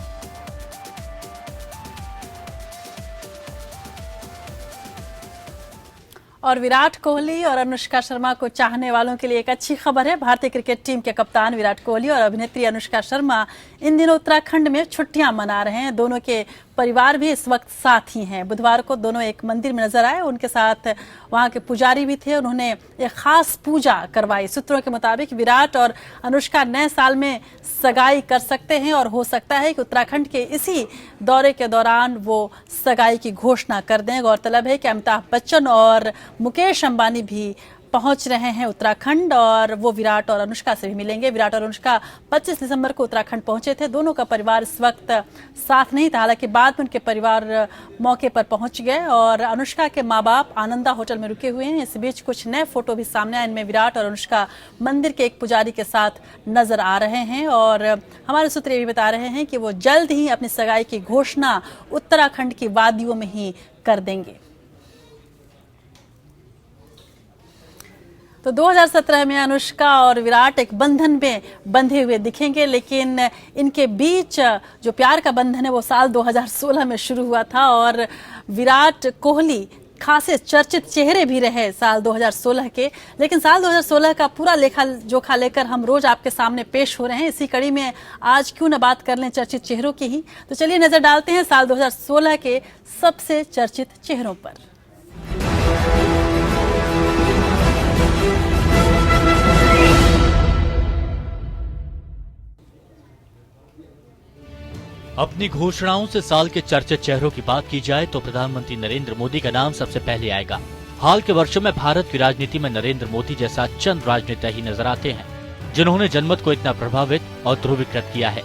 और विराट कोहली और अनुष्का शर्मा को चाहने वालों के लिए एक अच्छी खबर है। भारतीय क्रिकेट टीम के कप्तान विराट कोहली और अभिनेत्री अनुष्का शर्मा इन दिनों उत्तराखंड में छुट्टियां मना रहे हैं। दोनों के परिवार भी इस वक्त साथ ही हैं। बुधवार को दोनों एक मंदिर में नजर आए, उनके साथ वहां के पुजारी भी थे, उन्होंने एक खास पूजा करवाई। सूत्रों के मुताबिक विराट और अनुष्का नए साल में सगाई कर सकते हैं और हो सकता है कि उत्तराखंड के इसी दौरे के दौरान वो सगाई की घोषणा कर दें। गौरतलब है कि अमिताभ बच्चन और मुकेश अंबानी भी पहुंच रहे हैं उत्तराखंड और वो विराट और अनुष्का से भी मिलेंगे। विराट और अनुष्का 25 दिसंबर को उत्तराखंड पहुंचे थे। दोनों का परिवार इस वक्त साथ नहीं था, हालांकि बाद में उनके परिवार मौके पर पहुंच गए और अनुष्का के माँ बाप आनंदा होटल में रुके हुए हैं। इस बीच कुछ नए फोटो भी सामने आए, इनमें विराट और अनुष्का मंदिर के एक पुजारी के साथ नजर आ रहे हैं और हमारे सूत्र ये भी बता रहे हैं कि वो जल्द ही अपनी सगाई की घोषणा उत्तराखंड की वादियों में ही कर देंगे। तो 2017 में अनुष्का और विराट एक बंधन में बंधे हुए दिखेंगे, लेकिन इनके बीच जो प्यार का बंधन है वो साल 2016 में शुरू हुआ था और विराट कोहली खासे चर्चित चेहरे भी रहे साल 2016 के। लेकिन साल 2016 का पूरा लेखा जोखा लेकर हम रोज आपके सामने पेश हो रहे हैं। इसी कड़ी में आज क्यों न बात कर लें चर्चित चेहरों की ही। तो चलिए नजर डालते हैं साल 2016 के सबसे चर्चित चेहरों पर। अपनी घोषणाओं से साल के चर्चित चेहरों की बात की जाए तो प्रधानमंत्री नरेंद्र मोदी का नाम सबसे पहले आएगा। हाल के वर्षों में भारत की राजनीति में नरेंद्र मोदी जैसा चंद राजनेता ही नजर आते हैं जिन्होंने जनमत को इतना प्रभावित और ध्रुवीकृत किया है।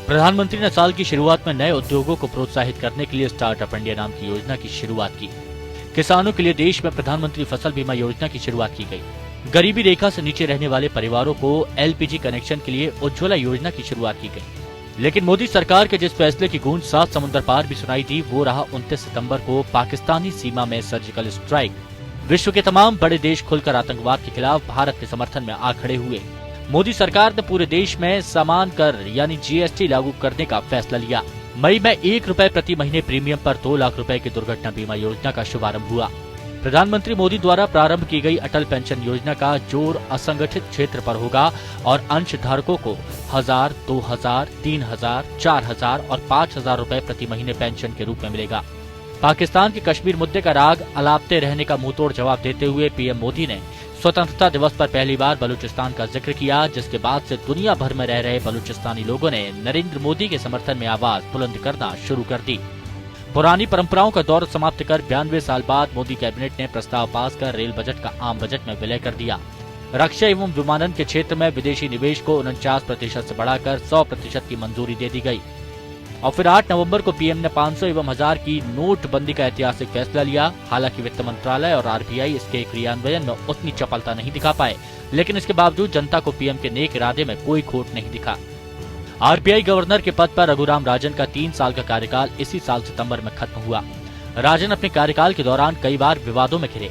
प्रधानमंत्री ने साल की शुरुआत में नए उद्योगों को प्रोत्साहित करने के लिए स्टार्टअप इंडिया नाम की योजना की शुरुआत की। किसानों के लिए देश में प्रधानमंत्री फसल बीमा योजना की शुरुआत की गई। गरीबी रेखा से नीचे रहने वाले परिवारों को LPG कनेक्शन के लिए उज्ज्वला योजना की शुरुआत की गई। लेकिन मोदी सरकार के जिस फैसले की गूंज 7 समुद्र पार भी सुनाई दी वो रहा 29 सितंबर को पाकिस्तानी सीमा में सर्जिकल स्ट्राइक। विश्व के तमाम बड़े देश खुलकर आतंकवाद के खिलाफ भारत के समर्थन में आ खड़े हुए। मोदी सरकार ने पूरे देश में समान कर यानी GST लागू करने का फैसला लिया। मई में 1 रुपए प्रति महीने प्रीमियम पर 2 लाख रुपए की दुर्घटना बीमा योजना का शुभारंभ हुआ। प्रधानमंत्री मोदी द्वारा प्रारंभ की गई अटल पेंशन योजना का जोर असंगठित क्षेत्र पर होगा और अंशधारकों को 1000, 2000, 3000, 4000 और 5000 रुपए प्रति महीने पेंशन के रूप में मिलेगा। पाकिस्तान के कश्मीर मुद्दे का राग अलापते रहने का मुंहतोड़ जवाब देते हुए पीएम मोदी ने स्वतंत्रता दिवस पर पहली बार बलूचिस्तान का जिक्र किया, जिसके बाद से दुनिया भर में रह रहे बलूचिस्तानी लोगों ने नरेंद्र मोदी के समर्थन में आवाज बुलंद करना शुरू कर दी। पुरानी परंपराओं का दौर समाप्त कर 92 साल बाद मोदी कैबिनेट ने प्रस्ताव पास कर रेल बजट का आम बजट में विलय कर दिया। रक्षा एवं विमानन के क्षेत्र में विदेशी निवेश को 49% से बढ़ाकर 100% की मंजूरी दे दी गई। और फिर 8 नवंबर को पीएम ने 500 एवं 1000 की नोटबंदी का ऐतिहासिक फैसला लिया। हालांकि वित्त मंत्रालय और RBI इसके क्रियान्वयन में उतनी चपलता नहीं दिखा पाए, लेकिन इसके बावजूद जनता को पीएम के नेक इरादे में कोई खोट नहीं दिखा। RBI गवर्नर के पद पर रघुराम राजन का 3 साल का कार्यकाल इसी साल सितंबर में खत्म हुआ। राजन अपने कार्यकाल के दौरान कई बार विवादों में घिरे।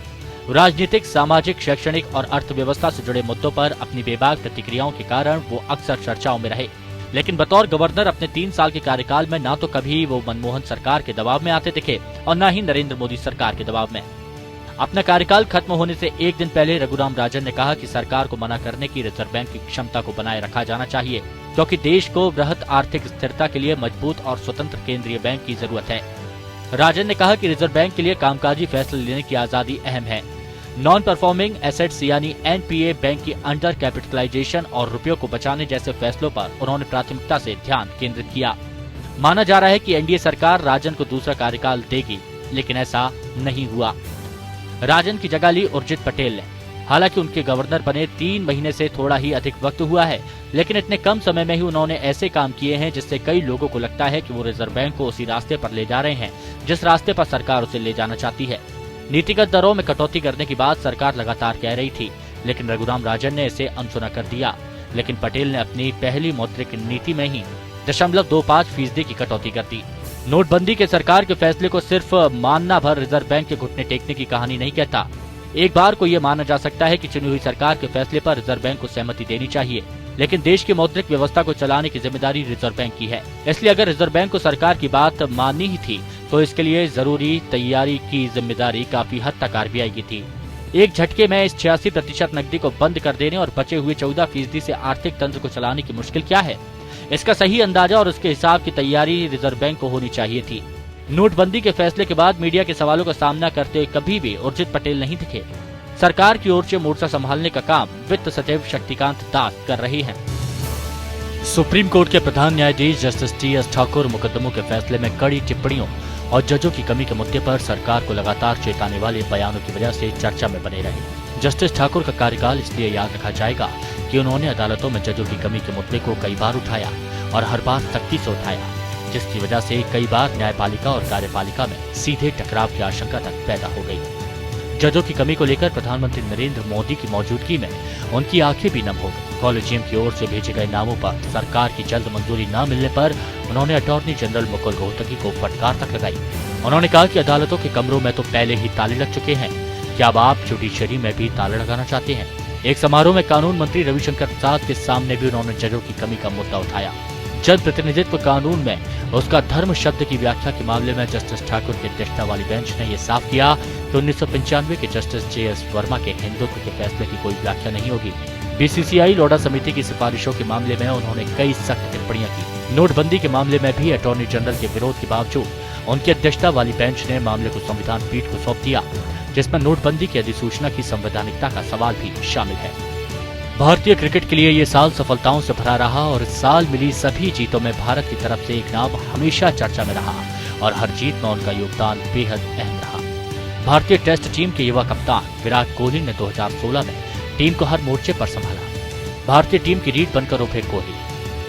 राजनीतिक, सामाजिक, शैक्षणिक और अर्थव्यवस्था से जुड़े मुद्दों पर अपनी बेबाक प्रतिक्रियाओं के कारण वो अक्सर चर्चाओं में रहे। लेकिन बतौर गवर्नर अपने 3 साल के कार्यकाल में ना तो कभी वो मनमोहन सरकार के दबाव में आते दिखे और न ही नरेंद्र मोदी सरकार के दबाव में। अपना कार्यकाल खत्म होने से एक दिन पहले रघुराम राजन ने कहा कि सरकार को मना करने की रिजर्व बैंक की क्षमता को बनाए रखा जाना चाहिए, क्योंकि देश को वृहत आर्थिक स्थिरता के लिए मजबूत और स्वतंत्र केंद्रीय बैंक की जरूरत है। राजन ने कहा कि रिजर्व बैंक के लिए कामकाजी फैसले लेने की आजादी अहम है। नॉन परफॉर्मिंग एसेट्स यानी एनपीए, बैंक की अंडर कैपिटलाइजेशन और रुपयों को बचाने जैसे फैसलों पर उन्होंने प्राथमिकता से ध्यान केंद्रित किया। माना जा रहा है कि एनडीए सरकार राजन को दूसरा कार्यकाल देगी, लेकिन ऐसा नहीं हुआ। राजन की जगह ली उर्जित पटेल ने। हालांकि उनके गवर्नर बने 3 महीने से थोड़ा ही अधिक वक्त हुआ है, लेकिन इतने कम समय में ही उन्होंने ऐसे काम किए हैं जिससे कई लोगों को लगता है कि वो रिजर्व बैंक को उसी रास्ते पर ले जा रहे हैं जिस रास्ते पर सरकार उसे ले जाना चाहती है। नीतिगत दरों में कटौती करने की बात सरकार लगातार कह रही थी, लेकिन रघुराम राजन ने इसे अनसुना कर दिया। लेकिन पटेल ने अपनी पहली मौद्रिक नीति में ही 0.25% की कटौती कर दी। नोटबंदी के सरकार के फैसले को सिर्फ मानना भर रिजर्व बैंक के घुटने टेकने की कहानी नहीं कहता। एक बार को ये माना जा सकता है कि चुनी हुई सरकार के फैसले पर रिजर्व बैंक को सहमति देनी चाहिए, लेकिन देश की मौद्रिक व्यवस्था को चलाने की जिम्मेदारी रिजर्व बैंक की है। इसलिए अगर रिजर्व बैंक को सरकार की बात माननी ही थी तो इसके लिए जरूरी तैयारी की जिम्मेदारी काफी हद तक आरबीआई की थी। एक झटके में इस 86% नकदी को बंद कर देने और बचे हुए 14% से आर्थिक तंत्र को चलाने की मुश्किल क्या है, इसका सही अंदाजा और उसके हिसाब की तैयारी रिजर्व बैंक को होनी चाहिए थी। नोटबंदी के फैसले के बाद मीडिया के सवालों का सामना करते कभी भी उर्जित पटेल नहीं दिखे। सरकार की ओर से मोर्चा संभालने का काम वित्त सचिव शक्तिकांत दास कर रहे हैं। सुप्रीम कोर्ट के प्रधान न्यायाधीश जस्टिस टी.एस. ठाकुर मुकदमों के फैसले में कड़ी टिप्पणियों और जजों की कमी के मुद्दे पर सरकार को लगातार चेताने वाले बयानों की वजह से चर्चा में बने रहे। जस्टिस ठाकुर का कार्यकाल इसलिए याद रखा जाएगा कि उन्होंने अदालतों में जजों की कमी के मुद्दे को कई बार उठाया और हर बार सख्ती से उठाया, जिसकी वजह से कई बार न्यायपालिका और कार्यपालिका में सीधे टकराव की आशंका तक पैदा हो गई। जजों की कमी को लेकर प्रधानमंत्री नरेंद्र मोदी की मौजूदगी में उनकी आंखें भी नम हो गई। कॉलेजियम की ओर से भेजे गए नामों पर सरकार की जल्द मंजूरी न मिलने पर उन्होंने अटॉर्नी जनरल मुकुल रोहतगी को फटकार तक लगाई। उन्होंने कहा कि अदालतों के कमरों में तो पहले ही ताले लग चुके हैं, क्या अब आप जुडिशरी में भी ताला लगाना चाहते हैं? एक समारोह में कानून मंत्री रविशंकर प्रसाद के सामने भी उन्होंने जजों की कमी का मुद्दा उठाया। जन प्रतिनिधित्व कानून में उसका धर्म शब्द की व्याख्या के मामले में जस्टिस ठाकुर की अध्यक्षता वाली बेंच ने यह साफ किया कि 1995 के जस्टिस जे.एस. वर्मा के हिंदुत्व के फैसले की कोई व्याख्या नहीं होगी। बीसीसीआई लोढ़ा समिति की सिफारिशों के मामले में उन्होंने कई सख्त टिप्पणियां की। नोटबंदी के मामले में भी अटॉर्नी जनरल के विरोध के बावजूद उनकी अध्यक्षता वाली बेंच ने मामले को संविधान पीठ को सौंप दिया, जिसमें नोटबंदी की अधिसूचना की संवैधानिकता का सवाल भी शामिल है। भारतीय क्रिकेट के लिए ये साल सफलताओं से भरा रहा और इस साल मिली सभी जीतों में भारत की तरफ से एक नाम हमेशा चर्चा में रहा और हर जीत में उनका योगदान बेहद अहम रहा। भारतीय टेस्ट टीम के युवा कप्तान विराट कोहली ने 2016 में टीम को हर मोर्चे पर संभाला। भारतीय टीम की रीढ़ बनकर उभरे कोहली।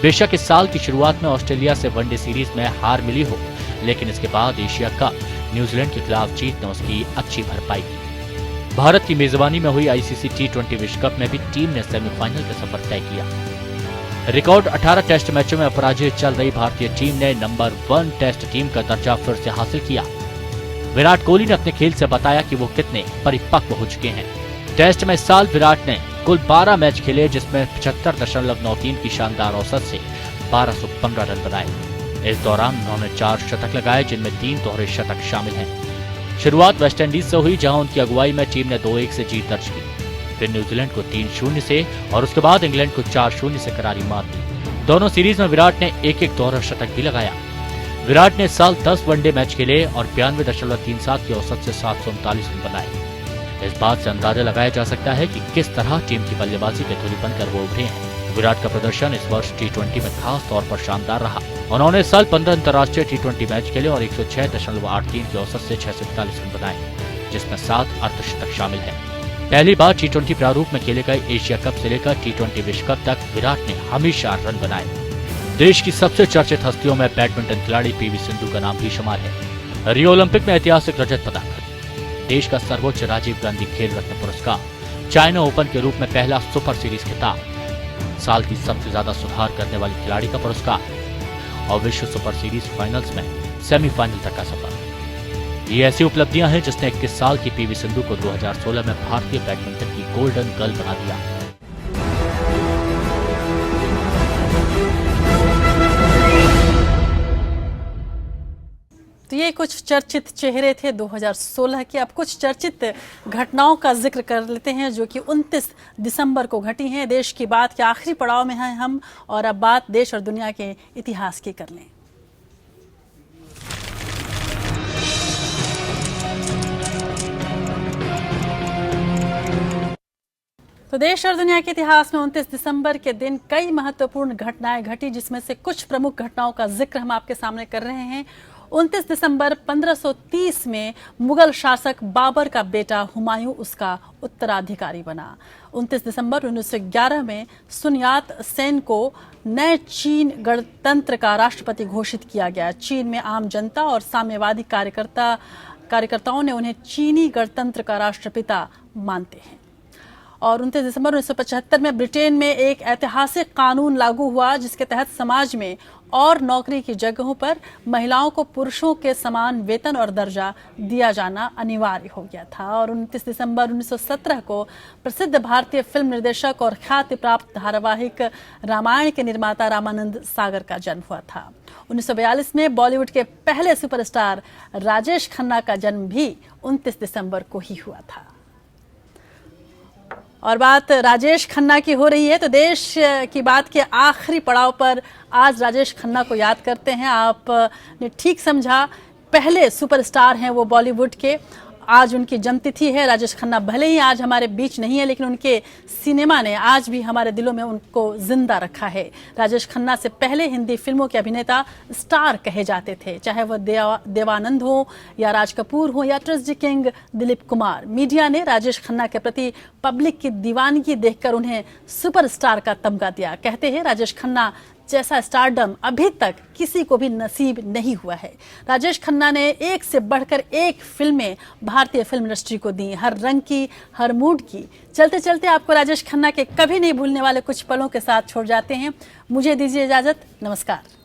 बेशक इस साल की शुरुआत में ऑस्ट्रेलिया से वनडे सीरीज में हार मिली हो, लेकिन इसके बाद एशिया कप न्यूजीलैंड के खिलाफ जीत ने उसकी अच्छी भरपाई की। भारत की मेजबानी में हुई आईसीसी टी20 विश्व कप में भी टीम ने सेमीफाइनल का सफर तय किया। रिकॉर्ड 18 टेस्ट मैचों में अपराजित चल रही भारतीय टीम ने नंबर 1 टेस्ट टीम का दर्जा फिर से हासिल किया। विराट कोहली ने अपने खेल से बताया कि वो कितने परिपक्व हो चुके हैं। टेस्ट में इस साल विराट ने कुल 12 मैच खेले, जिसमें 75.93 की शानदार औसत से 1215 रन बनाए। इस दौरान उन्होंने 4 शतक लगाए, जिनमें 3 दोहरे शतक शामिल हैं। शुरुआत वेस्टइंडीज से हुई, जहां उनकी अगुवाई में टीम ने 2-1 से जीत दर्ज की। फिर न्यूजीलैंड को 3-0 से और उसके बाद इंग्लैंड को 4-0 से करारी मात दी। दोनों सीरीज में विराट ने एक-एक दोहरा शतक भी लगाया। विराट ने इस साल 10 वनडे मैच खेले और 92.37 की औसत से 739 रन बनाए। इस बात से अंदाजा लगाया जा सकता है कि किस तरह टीम की बल्लेबाजी के धुरी बनकर वो उभरे हैं। विराट का प्रदर्शन इस वर्ष टी20 में खास तौर पर शानदार रहा। उन्होंने इस साल 15 अंतर्राष्ट्रीय टी20 मैच खेले और 106.83 की औसत से 641 रन बनाए, जिसमें 7 अर्धशतक शामिल है। पहली बार टी20 प्रारूप में खेले गए एशिया कप से लेकर टी20 विश्व कप तक विराट ने हमेशा रन बनाए। देश की सबसे चर्चित हस्तियों में बैडमिंटन खिलाड़ी पीवी सिंधु का नाम भी शुमार है। रियो ओलंपिक में ऐतिहासिक रजत पदक, देश का सर्वोच्च राजीव गांधी खेल रत्न पुरस्कार, चाइना ओपन के रूप में पहला सुपर सीरीज खिताब, साल की सबसे ज्यादा सुधार करने वाली खिलाड़ी का पुरस्कार और विश्व सुपर सीरीज फाइनल्स में सेमीफाइनल तक का सफर। ये ऐसी उपलब्धियां हैं जिसने 21 साल की पीवी सिंधु को 2016 में भारतीय बैडमिंटन की गोल्डन गर्ल बना दिया। कुछ चर्चित चेहरे थे 2016 के। अब कुछ चर्चित घटनाओं का जिक्र कर लेते हैं जो कि 29 दिसंबर को घटी हैं। देश की बात के आखिरी पड़ाव में हैं हम, और अब बात देश और दुनिया के इतिहास की कर लें। तो देश और दुनिया के इतिहास में 29 दिसंबर के दिन कई महत्वपूर्ण घटनाएं घटी, जिसमें से कुछ प्रमुख घटनाओं का जिक्र हम आपके सामने कर रहे हैं। 29 दिसंबर 1530 में मुगल शासक बाबर का बेटा हुमायूं उसका उत्तराधिकारी बना। 29 दिसंबर 1911 में सुनयात सेन को नए चीन गणतंत्र का राष्ट्रपति घोषित किया गया। चीन में आम जनता और साम्यवादी कार्यकर्ताओं ने उन्हें चीनी गणतंत्र का राष्ट्रपिता मानते हैं। और 29 दिसंबर 1975 में ब्रिटेन में एक ऐतिहासिक कानून लागू हुआ, जिसके तहत समाज में और नौकरी की जगहों पर महिलाओं को पुरुषों के समान वेतन और दर्जा दिया जाना अनिवार्य हो गया था। और 29 दिसंबर 1917 को प्रसिद्ध भारतीय फिल्म निर्देशक और ख्याति प्राप्त धारावाहिक रामायण के निर्माता रामानंद सागर का जन्म हुआ था। 1942 में बॉलीवुड के पहले सुपरस्टार राजेश खन्ना का जन्म भी 29 दिसंबर को ही हुआ था। और बात राजेश खन्ना की हो रही है तो देश की बात के आखिरी पड़ाव पर आज राजेश खन्ना को याद करते हैं। आपने ठीक समझा, पहले सुपरस्टार हैं वो बॉलीवुड के। आज उनकी जन्मतिथि है। राजेश खन्ना भले ही आज हमारे बीच नहीं है, लेकिन उनके सिनेमा ने आज भी हमारे दिलों में उनको जिंदा रखा है। राजेश खन्ना से पहले हिंदी फिल्मों के अभिनेता स्टार कहे जाते थे, चाहे वह देवानंद हो या राज कपूर हो या tragedy king Dilip Kumar. Media ने राजेश खन्ना के प्रति पब्लिक की दीवानगी देखकर उन्हें सुपरस्टार का तमगा दिया। कहते हैं राजेश खन्ना जैसा स्टारडम अभी तक किसी को भी नसीब नहीं हुआ है। राजेश खन्ना ने एक से बढ़कर एक फिल्में भारतीय फिल्म इंडस्ट्री को दी, हर रंग की, हर मूड की। चलते चलते आपको राजेश खन्ना के कभी नहीं भूलने वाले कुछ पलों के साथ छोड़ जाते हैं। मुझे दीजिए इजाजत, नमस्कार।